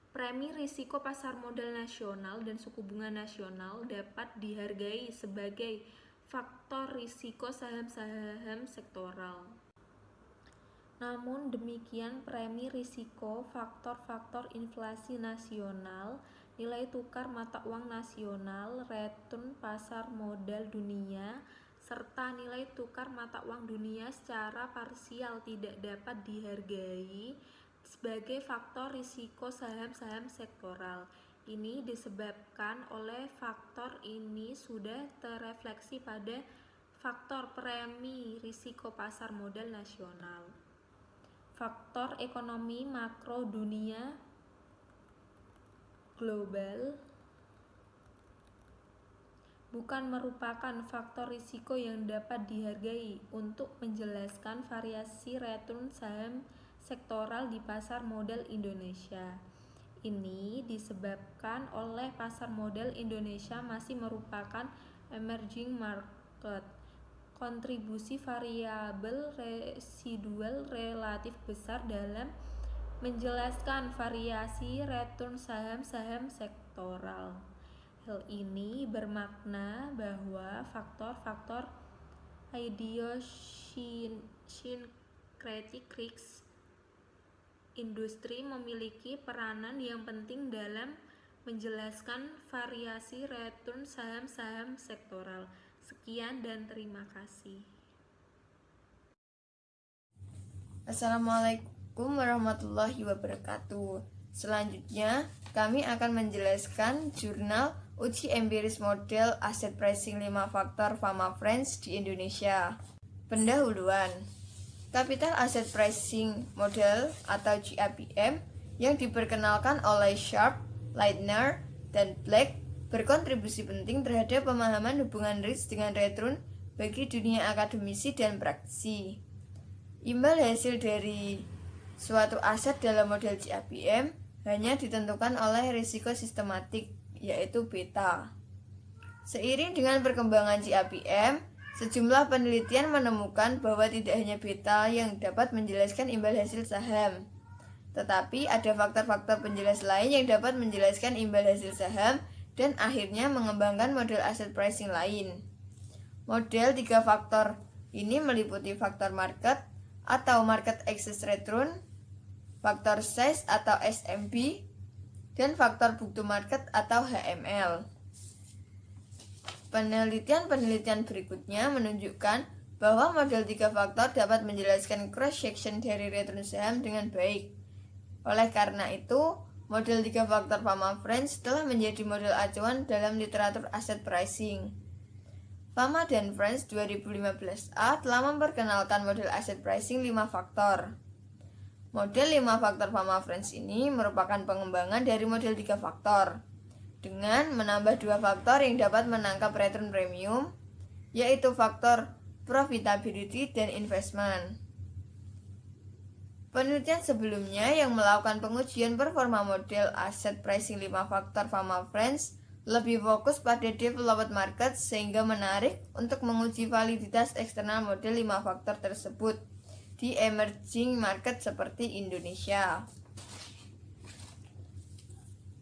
Premi risiko pasar modal nasional dan suku bunga nasional dapat dihargai sebagai faktor risiko saham-saham sektoral. Namun demikian, premi risiko, faktor-faktor inflasi nasional, nilai tukar mata uang nasional, return pasar modal dunia, serta nilai tukar mata uang dunia secara parsial tidak dapat dihargai sebagai faktor risiko saham-saham sektoral. Ini disebabkan oleh faktor ini sudah terrefleksi pada faktor premi risiko pasar modal nasional. Faktor ekonomi makro dunia global bukan merupakan faktor risiko yang dapat dihargai untuk menjelaskan variasi return saham sektoral di pasar modal Indonesia. Ini disebabkan oleh pasar modal Indonesia masih merupakan emerging market. Kontribusi variabel residual relatif besar dalam menjelaskan variasi return saham-saham sektoral. Hal ini bermakna bahwa faktor-faktor idiosyncratic risk industri memiliki peranan yang penting dalam menjelaskan variasi return saham-saham sektoral. Sekian dan terima kasih. Assalamualaikum warahmatullahi wabarakatuh. Selanjutnya, kami akan menjelaskan jurnal uji empiris model aset pricing 5 faktor Fama Friends di Indonesia. Pendahuluan. Capital Asset Pricing Model atau GAPM yang diperkenalkan oleh Sharp, Leitner, dan Black berkontribusi penting terhadap pemahaman hubungan risk dengan return bagi dunia akademisi dan praktisi. Imbal hasil dari suatu aset dalam model GAPM hanya ditentukan oleh risiko sistematik, yaitu beta. Seiring dengan perkembangan GAPM, sejumlah penelitian menemukan bahwa tidak hanya beta yang dapat menjelaskan imbal hasil saham. Tetapi ada faktor-faktor penjelas lain yang dapat menjelaskan imbal hasil saham dan akhirnya mengembangkan model asset pricing lain. Model 3 faktor ini meliputi faktor market atau market access return, faktor size atau SMP, dan faktor book to market atau HML. Penelitian-penelitian berikutnya menunjukkan bahwa model 3 faktor dapat menjelaskan cross-section dari return saham dengan baik. Oleh karena itu, model 3 faktor Fama Friends telah menjadi model acuan dalam literatur asset pricing. Fama dan Friends 2015A telah memperkenalkan model asset pricing 5 faktor. Model 5 faktor Fama Friends ini merupakan pengembangan dari model 3 faktor dengan menambah 2 faktor yang dapat menangkap return premium, yaitu faktor profitability dan investment. Penelitian sebelumnya yang melakukan pengujian performa model asset pricing 5 faktor Fama Friends lebih fokus pada developed market sehingga menarik untuk menguji validitas eksternal model 5 faktor tersebut di emerging market seperti Indonesia.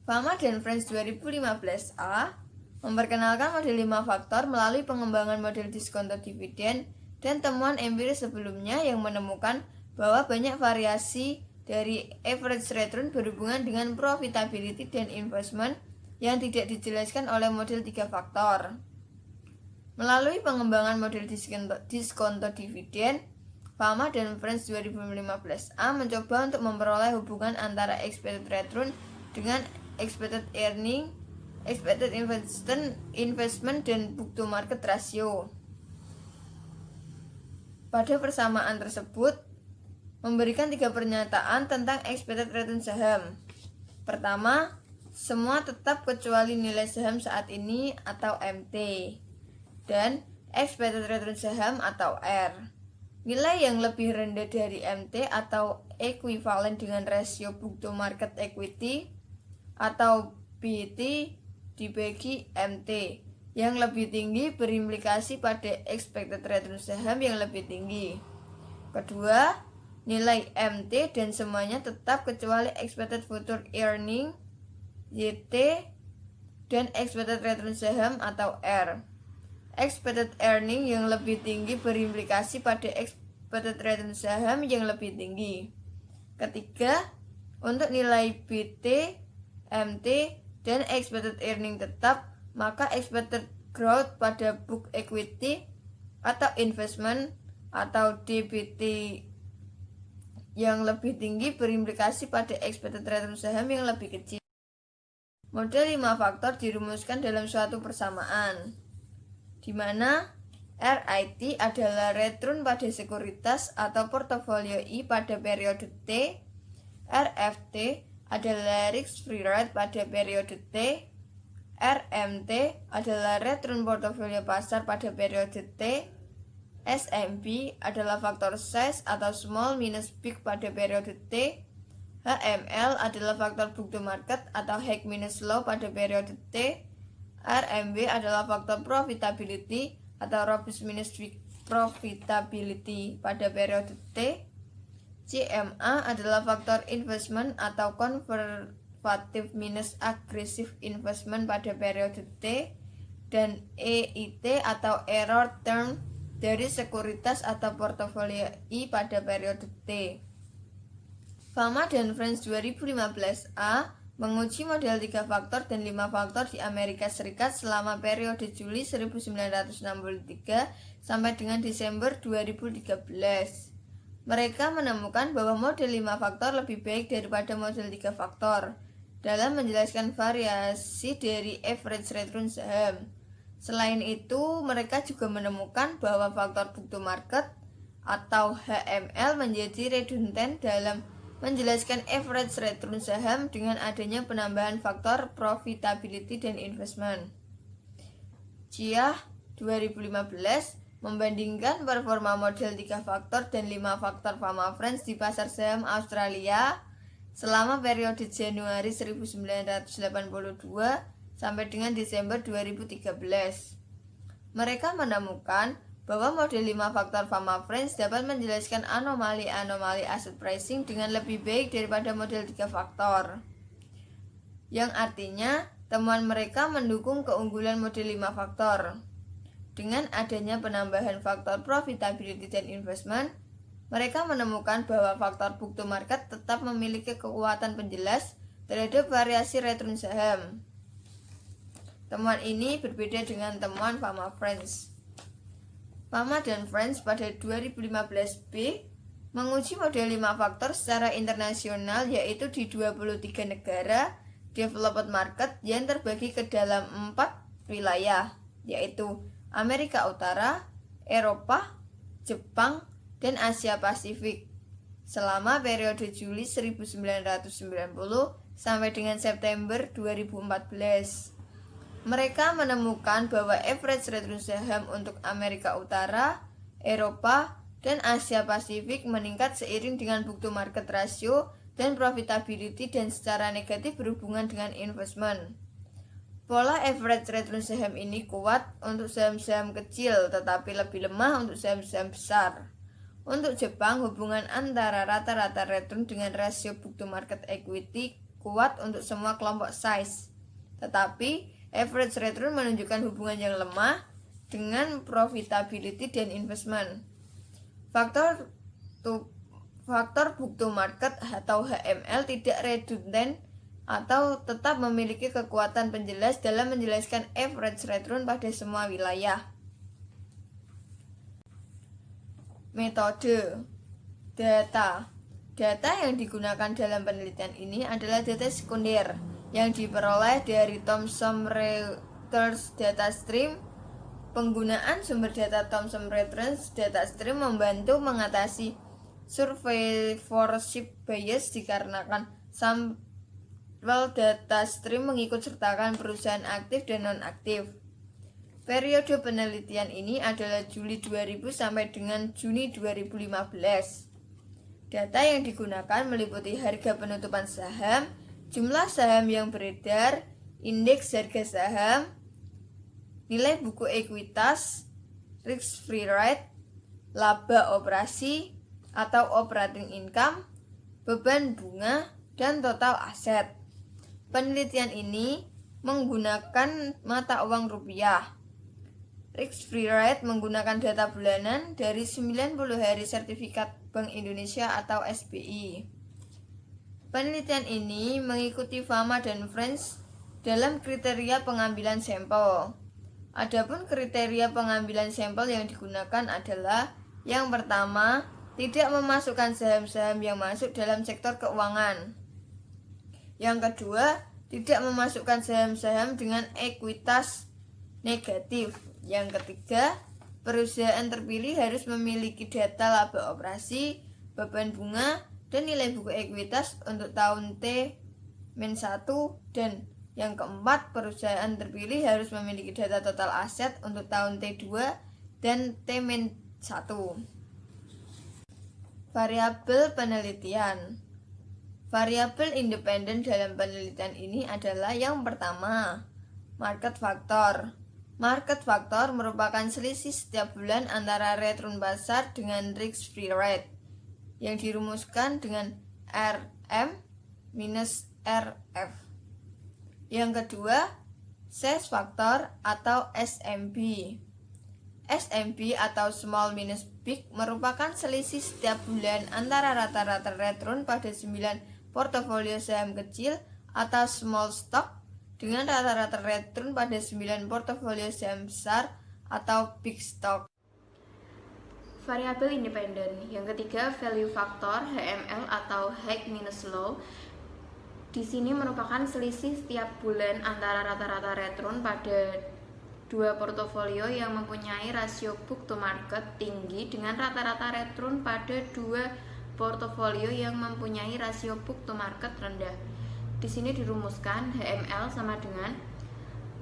Fama dan Friends 2015A memperkenalkan model 5 faktor melalui pengembangan model diskonto dividen dan temuan empiris sebelumnya yang menemukan bahwa banyak variasi dari average return berhubungan dengan profitability dan investment yang tidak dijelaskan oleh model 3 faktor. Melalui pengembangan model diskonto dividen, Fama dan Friends 2015A mencoba untuk memperoleh hubungan antara expected return dengan expected earning, expected investment, dan book to market ratio. Pada persamaan tersebut, memberikan 3 pernyataan tentang expected return saham. Pertama, semua tetap kecuali nilai saham saat ini atau MT, dan expected return saham atau R. Nilai yang lebih rendah dari MT atau ekuivalen dengan rasio book to market equity atau BT dibagi MT yang lebih tinggi berimplikasi pada expected return saham yang lebih tinggi. Kedua, nilai MT dan semuanya tetap kecuali expected future earning YT dan expected return saham atau R. Expected earning yang lebih tinggi berimplikasi pada expected return saham yang lebih tinggi. Ketiga, untuk nilai BT, MT, dan expected earning tetap, maka expected growth pada book equity atau investment atau DBT yang lebih tinggi berimplikasi pada expected return saham yang lebih kecil. Model 5 faktor dirumuskan dalam suatu persamaan, di mana RIT adalah return pada sekuritas atau portofolio I pada periode T, RFT adalah risk free rate pada periode T, RMT adalah return portofolio pasar pada periode T, SMP adalah faktor size atau small minus big pada periode T, HML adalah faktor book to market atau high minus low pada periode T, RMB adalah faktor profitability atau robust minus weak profitability pada periode T, CMA adalah faktor investment atau conservative minus aggressive investment pada periode T, dan EIT atau error term dari sekuritas atau portofolio I pada periode T. Fama dan Friends 2015A menguji model 3 faktor dan 5 faktor di Amerika Serikat selama periode Juli 1963 sampai dengan Desember 2013. Mereka menemukan bahwa model 5 faktor lebih baik daripada model 3 faktor dalam menjelaskan variasi dari average return saham. Selain itu, mereka juga menemukan bahwa faktor book to market atau HML menjadi redundant dalam menjelaskan average return saham dengan adanya penambahan faktor profitability dan investment. Chia 2015 membandingkan performa model 3 faktor dan 5 faktor Fama Friends di pasar saham Australia selama periode Januari 1982 sampai dengan Desember 2013. Mereka menemukan bahwa model 5 faktor Fama Friends dapat menjelaskan anomali-anomali asset pricing dengan lebih baik daripada model 3 faktor. Yang artinya, temuan mereka mendukung keunggulan model 5 faktor. Dengan adanya penambahan faktor profitability dan investment, mereka menemukan bahwa faktor book to market tetap memiliki kekuatan penjelas terhadap variasi return saham. Temuan ini berbeda dengan temuan Fama Friends. Fama dan Friends pada 2015B menguji model 5 faktor secara internasional, yaitu di 23 negara developed market yang terbagi ke dalam 4 wilayah, yaitu Amerika Utara, Eropa, Jepang, dan Asia Pasifik selama periode Juli 1990 sampai dengan September 2014. Mereka menemukan bahwa average return saham untuk Amerika Utara, Eropa, dan Asia Pasifik meningkat seiring dengan book to market ratio dan profitability dan secara negatif berhubungan dengan investment. Pola average return saham ini kuat untuk saham-saham kecil tetapi lebih lemah untuk saham-saham besar. Untuk Jepang, hubungan antara rata-rata return dengan rasio book to market equity kuat untuk semua kelompok size. Tetapi, average return menunjukkan hubungan yang lemah dengan profitability dan investment. Faktor book to market atau HML tidak redundant atau tetap memiliki kekuatan penjelas dalam menjelaskan average return pada semua wilayah. Metode data yang digunakan dalam penelitian ini adalah data sekunder yang diperoleh dari Thomson Reuters data stream. Penggunaan sumber data Thomson Reuters data stream membantu mengatasi survivorship bias dikarenakan sampel data stream mengikut sertakan perusahaan aktif dan non-aktif. Periode penelitian ini adalah Juli 2000 sampai dengan Juni 2015. Data yang digunakan meliputi harga penutupan saham, jumlah saham yang beredar, indeks harga saham, nilai buku ekuitas, risk-free rate, laba operasi atau operating income, beban bunga, dan total aset. Penelitian ini menggunakan mata uang rupiah. Risk-free rate menggunakan data bulanan dari 90 hari sertifikat Bank Indonesia atau SBI. Penelitian ini mengikuti Fama dan Friends dalam kriteria pengambilan sampel. Adapun kriteria pengambilan sampel yang digunakan adalah yang pertama, tidak memasukkan saham-saham yang masuk dalam sektor keuangan. Yang kedua, tidak memasukkan saham-saham dengan ekuitas negatif. Yang ketiga, perusahaan terpilih harus memiliki data laba operasi, beban bunga, dan nilai buku ekuitas untuk tahun T-1, dan yang keempat, perusahaan terpilih harus memiliki data total aset untuk tahun T2 dan T-1. Variabel penelitian. Variabel independen dalam penelitian ini adalah yang pertama, market factor. Market factor merupakan selisih setiap bulan antara return pasar dengan risk-free rate yang dirumuskan dengan RM minus RF. Yang kedua, size factor atau SMB. SMB atau small minus big merupakan selisih setiap bulan antara rata-rata return pada 9 portofolio saham kecil atau small stock dengan rata-rata return pada 9 portofolio saham besar atau big stock. Variabel independen. Yang ketiga, value factor HML atau high minus low. Di sini merupakan selisih setiap bulan antara rata-rata return pada 2 portofolio yang mempunyai rasio book to market tinggi dengan rata-rata return pada 2 portofolio yang mempunyai rasio book to market rendah. Di sini dirumuskan HML sama dengan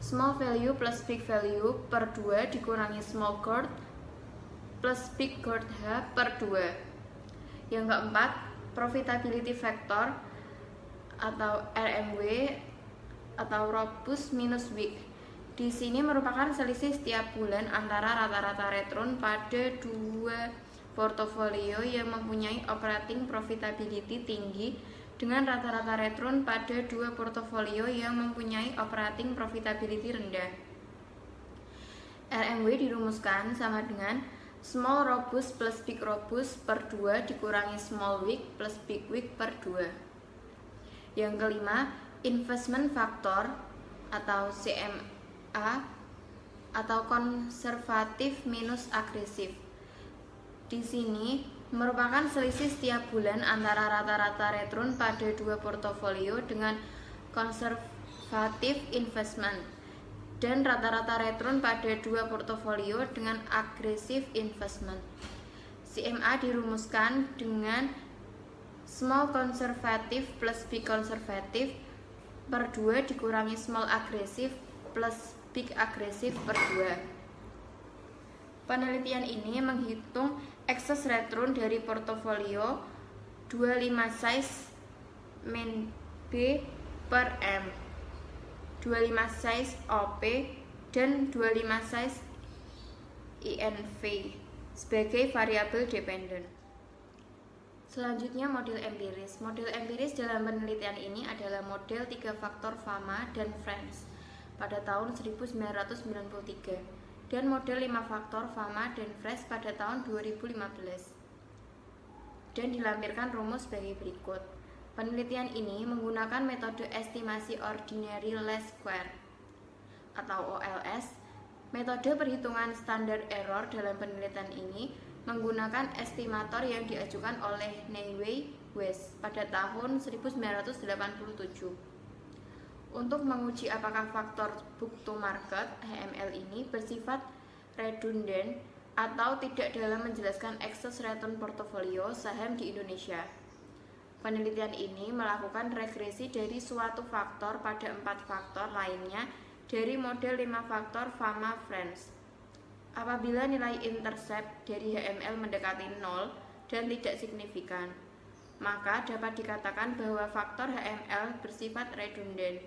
small value plus big value per 2 dikurangi small GORT plus big GORT H per 2. Yang keempat, profitability factor atau RMW atau robust minus weak. Di sini merupakan selisih setiap bulan antara rata-rata return pada dua portofolio yang mempunyai operating profitability tinggi dengan rata-rata return pada dua portofolio yang mempunyai operating profitability rendah. RMW dirumuskan sama dengan small robust plus big robust per 2 dikurangi small weak plus big weak per 2. Yang kelima, investment factor atau CMA atau konservatif minus agresif. Di sini merupakan selisih setiap bulan antara rata-rata return pada dua portofolio dengan konservatif investment dan rata-rata return pada dua portofolio dengan agresif investment. CMA dirumuskan dengan small konservatif plus big konservatif per 2 dikurangi small agresif plus big agresif per 2. Penelitian ini menghitung excess return dari portofolio 25 size min B per M, 25 size OP, dan 25 size INV sebagai variabel dependent. Selanjutnya model empiris. Model empiris dalam penelitian ini adalah model 3 faktor Fama dan Friends pada tahun 1993 dan model 5 faktor Fama dan Friends pada tahun 2015 dan dilampirkan rumus sebagai berikut. Penelitian ini menggunakan metode estimasi ordinary least square atau OLS. Metode perhitungan standar error dalam penelitian ini menggunakan estimator yang diajukan oleh Neiwei West pada tahun 1987 untuk menguji apakah faktor book to market HML ini bersifat redundant atau tidak dalam menjelaskan excess return portofolio saham di Indonesia. Penelitian ini melakukan regresi dari suatu faktor pada 4 faktor lainnya dari model 5 faktor Fama Friends. Apabila nilai intercept dari HML mendekati 0 dan tidak signifikan, maka dapat dikatakan bahwa faktor HML bersifat redundant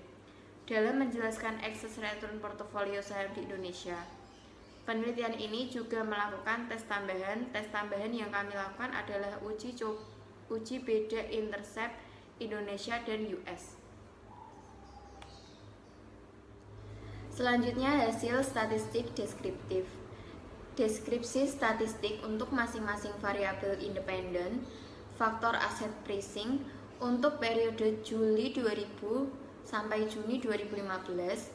dalam menjelaskan excess return portofolio saham di Indonesia. Penelitian ini juga melakukan tes tambahan. Tes tambahan yang kami lakukan adalah uji beda intercept Indonesia dan US. Selanjutnya hasil statistik deskriptif. Deskripsi statistik untuk masing-masing variabel independen faktor aset pricing untuk periode Juli 2000 sampai Juni 2015.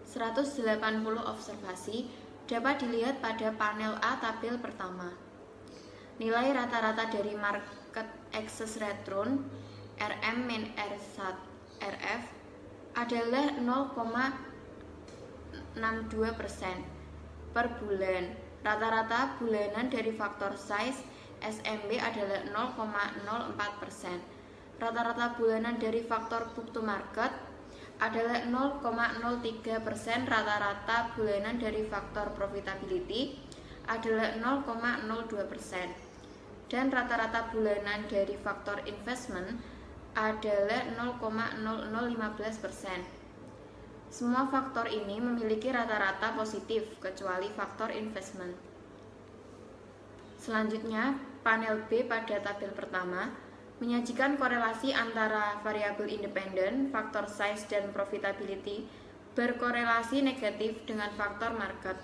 180 observasi dapat dilihat pada panel A tabel pertama. Nilai rata-rata dari market excess return RM min R1 RF adalah 0,62% per bulan. Rata-rata bulanan dari faktor size SMB adalah 0,04%. Rata-rata bulanan dari faktor book to market adalah 0,03%. Rata-rata bulanan dari faktor profitability adalah 0,02%. Dan rata-rata bulanan dari faktor investment adalah 0,0015%. Semua faktor ini memiliki rata-rata positif kecuali faktor investment. Selanjutnya, panel B pada tabel pertama menyajikan korelasi antara variabel independen, faktor size dan profitability berkorelasi negatif dengan faktor market.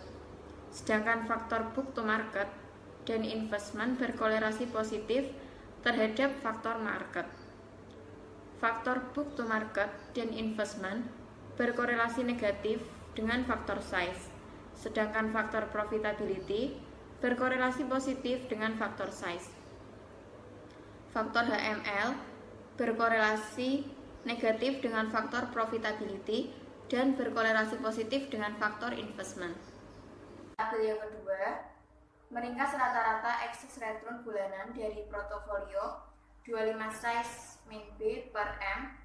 Sedangkan faktor book to market dan investment berkorelasi positif terhadap faktor market. Faktor book to market dan investment berkorelasi negatif dengan faktor size. Sedangkan faktor profitability berkorelasi positif dengan faktor size. Faktor HML berkorelasi negatif dengan faktor profitability dan berkorelasi positif dengan faktor investment. Tabel yang kedua, meringkas rata-rata excess return bulanan dari portofolio 25 size min B per M,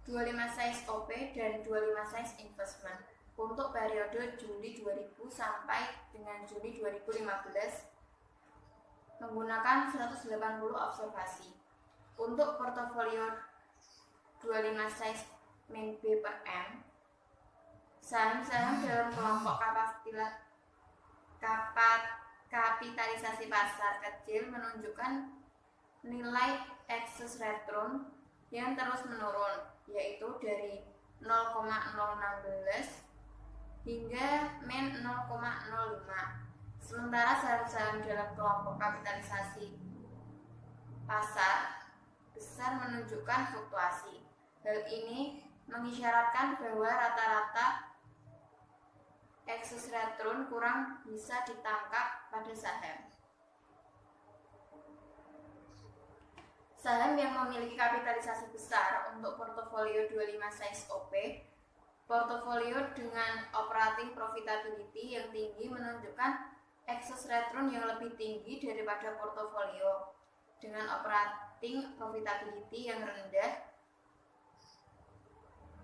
25 size OP, dan 25 size investment untuk periode Juli 2000 sampai dengan Juni 2015 menggunakan 180 observasi. Untuk portofolio 25 size min B per M, Saham-saham dalam kelompok kapitalisasi pasar kecil menunjukkan nilai excess return yang terus menurun, yaitu dari 0,016 hingga min 0,05. Sementara saham-saham dalam kelompok kapitalisasi pasar besar menunjukkan fluktuasi. Hal ini mengisyaratkan bahwa rata-rata excess return kurang bisa ditangkap pada saham. Saham yang memiliki kapitalisasi besar untuk portofolio 25 size OP, portofolio dengan operating profitability yang tinggi menunjukkan excess return yang lebih tinggi daripada portofolio dengan operating profitability yang rendah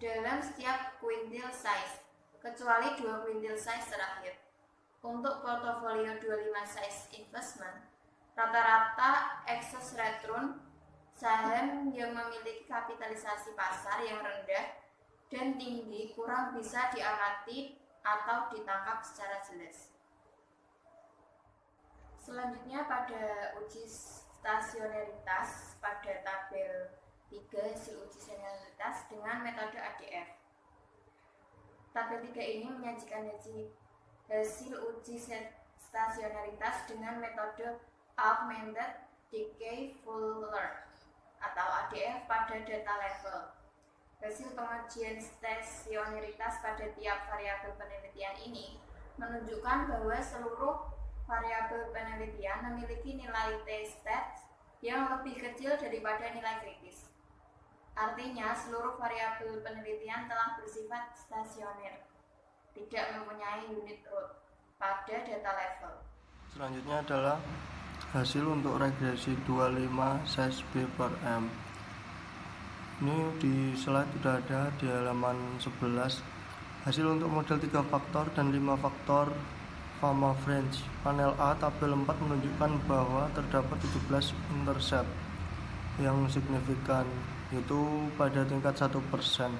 dalam setiap quintile size, kecuali 2 quintile size terakhir. Untuk portofolio 25 size investment, rata-rata excess return saham yang memiliki kapitalisasi pasar yang rendah dan tinggi kurang bisa diamati atau ditangkap secara jelas. Selanjutnya pada uji stasionaritas pada tabel 3 hasil uji stasionaritas dengan metode ADF. Tabel 3 ini menyajikan hasil uji stasionaritas dengan metode Augmented Decay Fuller atau ADF pada data level. Hasil pengujian stasionaritas pada tiap variabel penelitian ini menunjukkan bahwa seluruh variabel penelitian memiliki nilai t-stat yang lebih kecil daripada nilai kritis. Artinya, seluruh variabel penelitian telah bersifat stasioner, tidak mempunyai unit root pada data level. Selanjutnya adalah hasil untuk regresi 25 size B per M. Ini di slide sudah ada di halaman 11. Hasil untuk model 3 faktor dan 5 faktor Fama French. Panel A tabel 4 menunjukkan bahwa terdapat 17 intercept yang signifikan, yaitu pada tingkat 1%.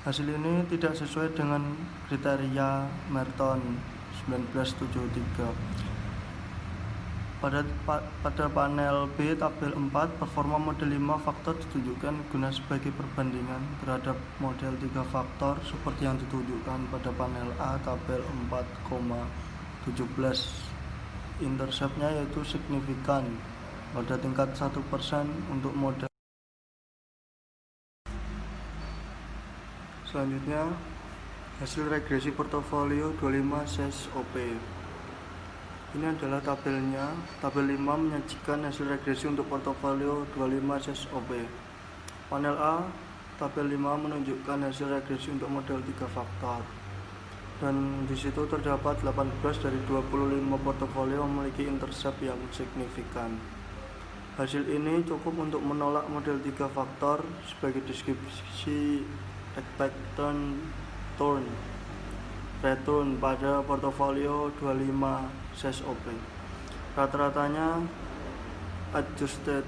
Hasil ini tidak sesuai dengan kriteria Merton 1973. Pada panel B tabel 4, performa model 5 faktor ditunjukkan guna sebagai perbandingan terhadap model 3 faktor seperti yang ditunjukkan pada panel A tabel 4,17. Interceptnya yaitu signifikan pada tingkat 1% untuk model. Selanjutnya, hasil regresi portofolio 25 size OP. Ini adalah tabelnya. Tabel 5 menyajikan hasil regresi untuk portofolio 25 size OP. Panel A, tabel 5 menunjukkan hasil regresi untuk model 3 faktor. Dan di situ terdapat 18 dari 25 portofolio memiliki intercept yang signifikan. Hasil ini cukup untuk menolak model 3 faktor sebagai deskripsi expected return pada portofolio 25 size OP. Rata-ratanya adjusted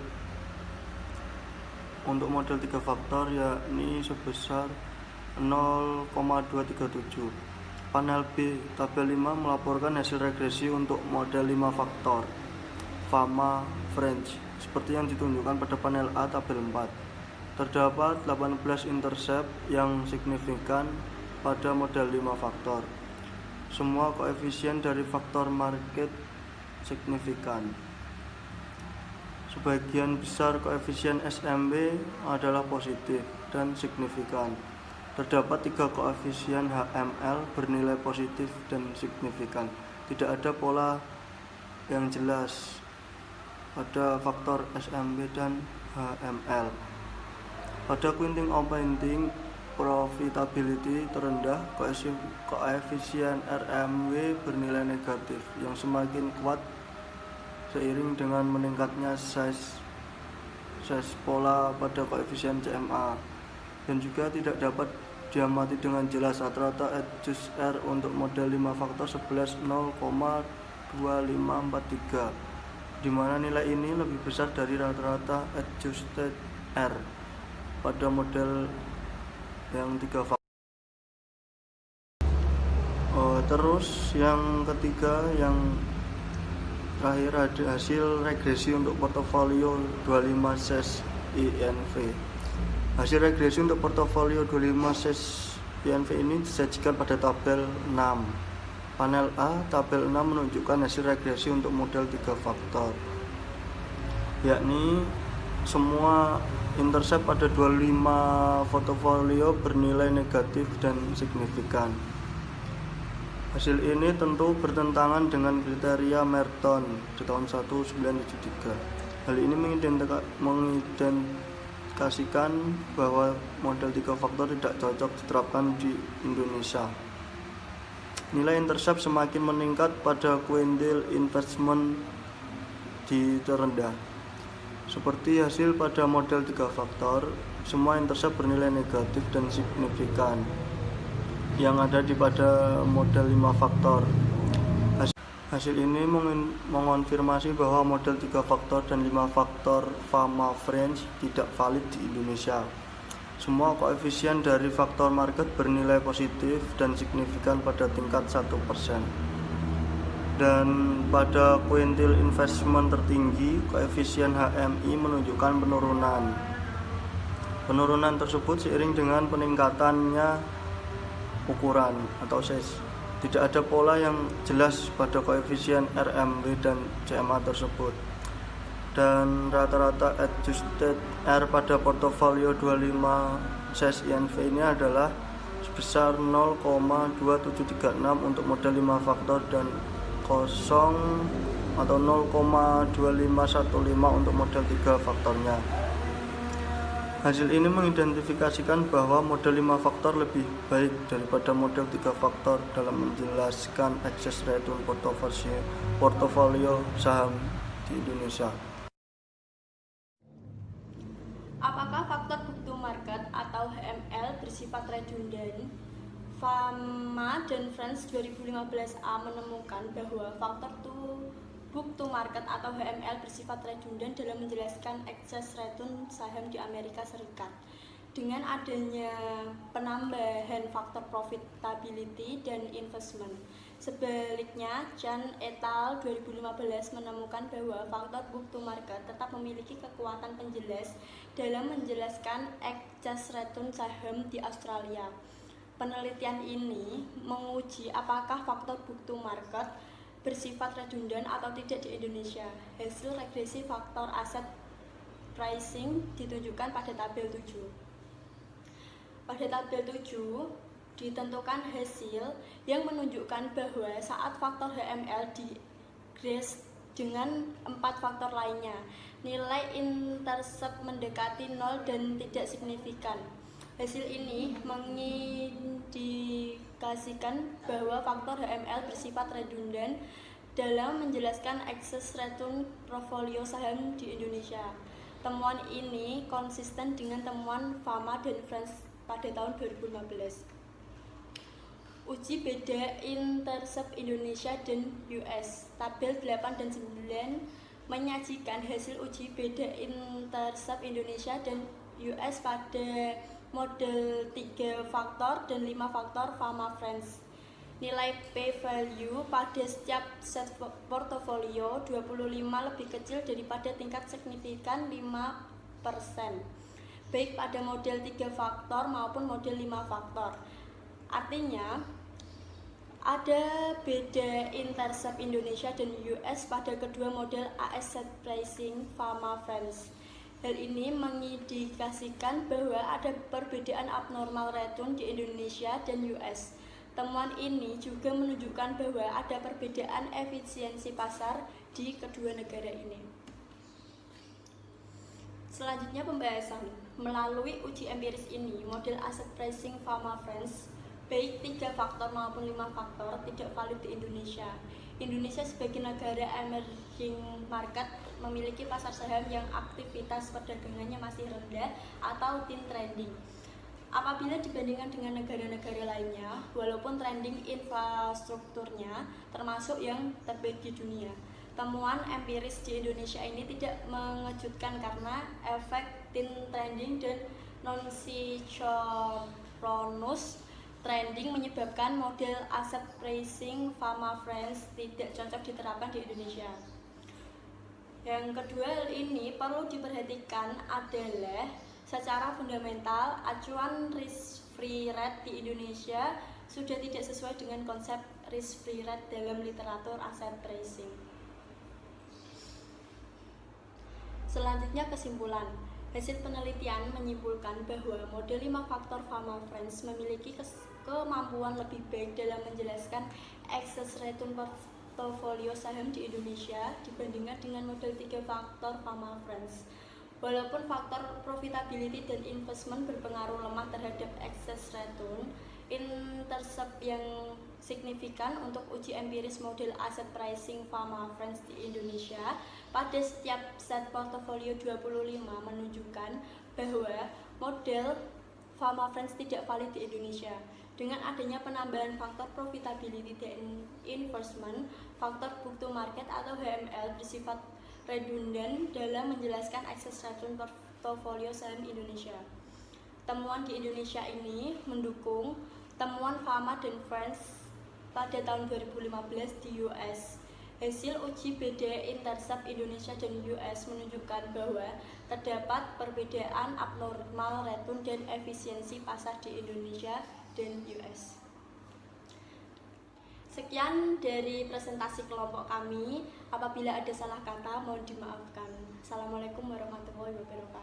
untuk model 3 faktor yakni sebesar 0,237. Panel B tabel 5 melaporkan hasil regresi untuk model 5 faktor Fama French seperti yang ditunjukkan pada panel A tabel 4. Terdapat 18 intercept yang signifikan pada model 5 faktor. Semua koefisien dari faktor market signifikan. Sebagian besar koefisien SMB adalah positif dan signifikan. Terdapat 3 koefisien HML bernilai positif dan signifikan. Tidak ada pola yang jelas pada faktor SMB dan HML. Pada quinting operating profitability terendah, koefisien RMW bernilai negatif yang semakin kuat seiring dengan meningkatnya size pola pada koefisien CMA, dan juga tidak dapat diamati dengan jelas. Rata-rata adjust R untuk model 5 faktor 11 0,2543, di mana nilai ini lebih besar dari rata-rata adjusted R pada model yang 3 faktor. Terus yang ketiga, yang terakhir ada hasil regresi untuk portofolio 25 SES INV. Hasil regresi untuk portofolio 25 SES INV ini disajikan pada tabel 6. Panel A, tabel 6 menunjukkan hasil regresi untuk model 3 faktor, yakni semua intercept pada 25 portofolio bernilai negatif dan signifikan. Hasil ini tentu bertentangan dengan kriteria Merton di tahun 1973. Hal ini mengidentifikasikan bahwa model 3 faktor tidak cocok diterapkan di Indonesia. Nilai intercept semakin meningkat pada quintile investment di terendah. Seperti hasil pada model 3 faktor, semua intercept bernilai negatif dan signifikan yang ada di pada model 5 faktor. Hasil ini mengonfirmasi bahwa model 3 faktor dan 5 faktor Fama Friends tidak valid di Indonesia. Semua koefisien dari faktor market bernilai positif dan signifikan pada tingkat 1%. Dan pada quintile investment tertinggi, koefisien HMI menunjukkan penurunan. Penurunan tersebut seiring dengan peningkatannya ukuran atau size. Tidak ada pola yang jelas pada koefisien RMB dan CMA tersebut. Dan rata-rata adjusted R pada portofolio 25 SES INV ini adalah sebesar 0,2736 untuk model 5 faktor dan 0 atau 0,2515 untuk model 3 faktornya. Hasil ini mengidentifikasikan bahwa model 5 faktor lebih baik daripada model 3 faktor dalam menjelaskan excess return portofolio saham di Indonesia. Apakah faktor book to market atau HML bersifat redundan? Fama dan Friends 2015A menemukan bahwa faktor book to market atau HML bersifat redundan dalam menjelaskan excess return saham di Amerika Serikat. Dengan adanya penambahan faktor profitability dan investment. Sebaliknya, Chan et al. 2015 menemukan bahwa faktor book to market tetap memiliki kekuatan penjelas dalam menjelaskan excess return saham di Australia. Penelitian ini menguji apakah faktor book to market bersifat redundan atau tidak di Indonesia. Hasil regresi faktor aset pricing ditunjukkan pada tabel 7. Pada tabel 7 ditentukan hasil yang menunjukkan bahwa saat faktor HML digres dengan 4 faktor lainnya, nilai intercept mendekati 0 dan tidak signifikan. Hasil ini mengindikasikan bahwa faktor HML bersifat redundan dalam menjelaskan excess return portofolio saham di Indonesia. Temuan ini konsisten dengan temuan Fama dan Friends pada tahun 2015. Uji beda intercept Indonesia dan US. Tabel 8 dan 9 menyajikan hasil uji beda intercept Indonesia dan US pada model 3 faktor dan 5 faktor Fama Friends. Nilai p-value pada setiap set portofolio 25 lebih kecil daripada tingkat signifikan 5%, baik pada model 3 faktor maupun model 5 faktor. Artinya, ada beda intercept Indonesia dan US pada kedua model asset pricing Fama Friends. Hal ini mengindikasikan bahwa ada perbedaan abnormal return di Indonesia dan US. Temuan ini juga menunjukkan bahwa ada perbedaan efisiensi pasar di kedua negara ini. Selanjutnya pembahasan. Melalui uji empiris ini, model asset pricing Fama Friends baik 3 faktor maupun 5 faktor tidak valid di Indonesia. Indonesia sebagai negara emerging market memiliki pasar saham yang aktivitas perdagangannya masih rendah atau thin trending. Apabila dibandingkan dengan negara-negara lainnya, walaupun trending infrastrukturnya termasuk yang terbaik di dunia. Temuan empiris di Indonesia ini tidak mengejutkan karena efek thin trending dan non-synchronous trending menyebabkan model asset pricing Fama Friends tidak cocok diterapkan di Indonesia. Yang kedua, hal ini perlu diperhatikan adalah secara fundamental acuan risk free rate di Indonesia sudah tidak sesuai dengan konsep risk free rate dalam literatur asset pricing. Selanjutnya, kesimpulan. Hasil penelitian menyimpulkan bahwa model 5 faktor Fama Friends memiliki kemampuan lebih baik dalam menjelaskan excess return portfolio saham di Indonesia dibandingkan dengan model 3 faktor Fama Friends. Walaupun faktor profitability dan investment berpengaruh lemah terhadap excess return, intercept yang signifikan untuk uji empiris model asset pricing Fama Friends di Indonesia pada setiap set portofolio 25 menunjukkan bahwa model Fama Friends tidak valid di Indonesia. Dengan adanya penambahan faktor profitability dan investment, faktor book to market atau HML bersifat redundan dalam menjelaskan excess return portofolio saham Indonesia. Temuan di Indonesia ini mendukung temuan Fama dan Friends pada tahun 2015 di US. Hasil uji beda intercept Indonesia dan US menunjukkan bahwa terdapat perbedaan abnormal return dan efisiensi pasar di Indonesia dan US. Sekian dari presentasi kelompok kami. Apabila ada salah kata, mohon dimaafkan. Assalamualaikum warahmatullahi wabarakatuh.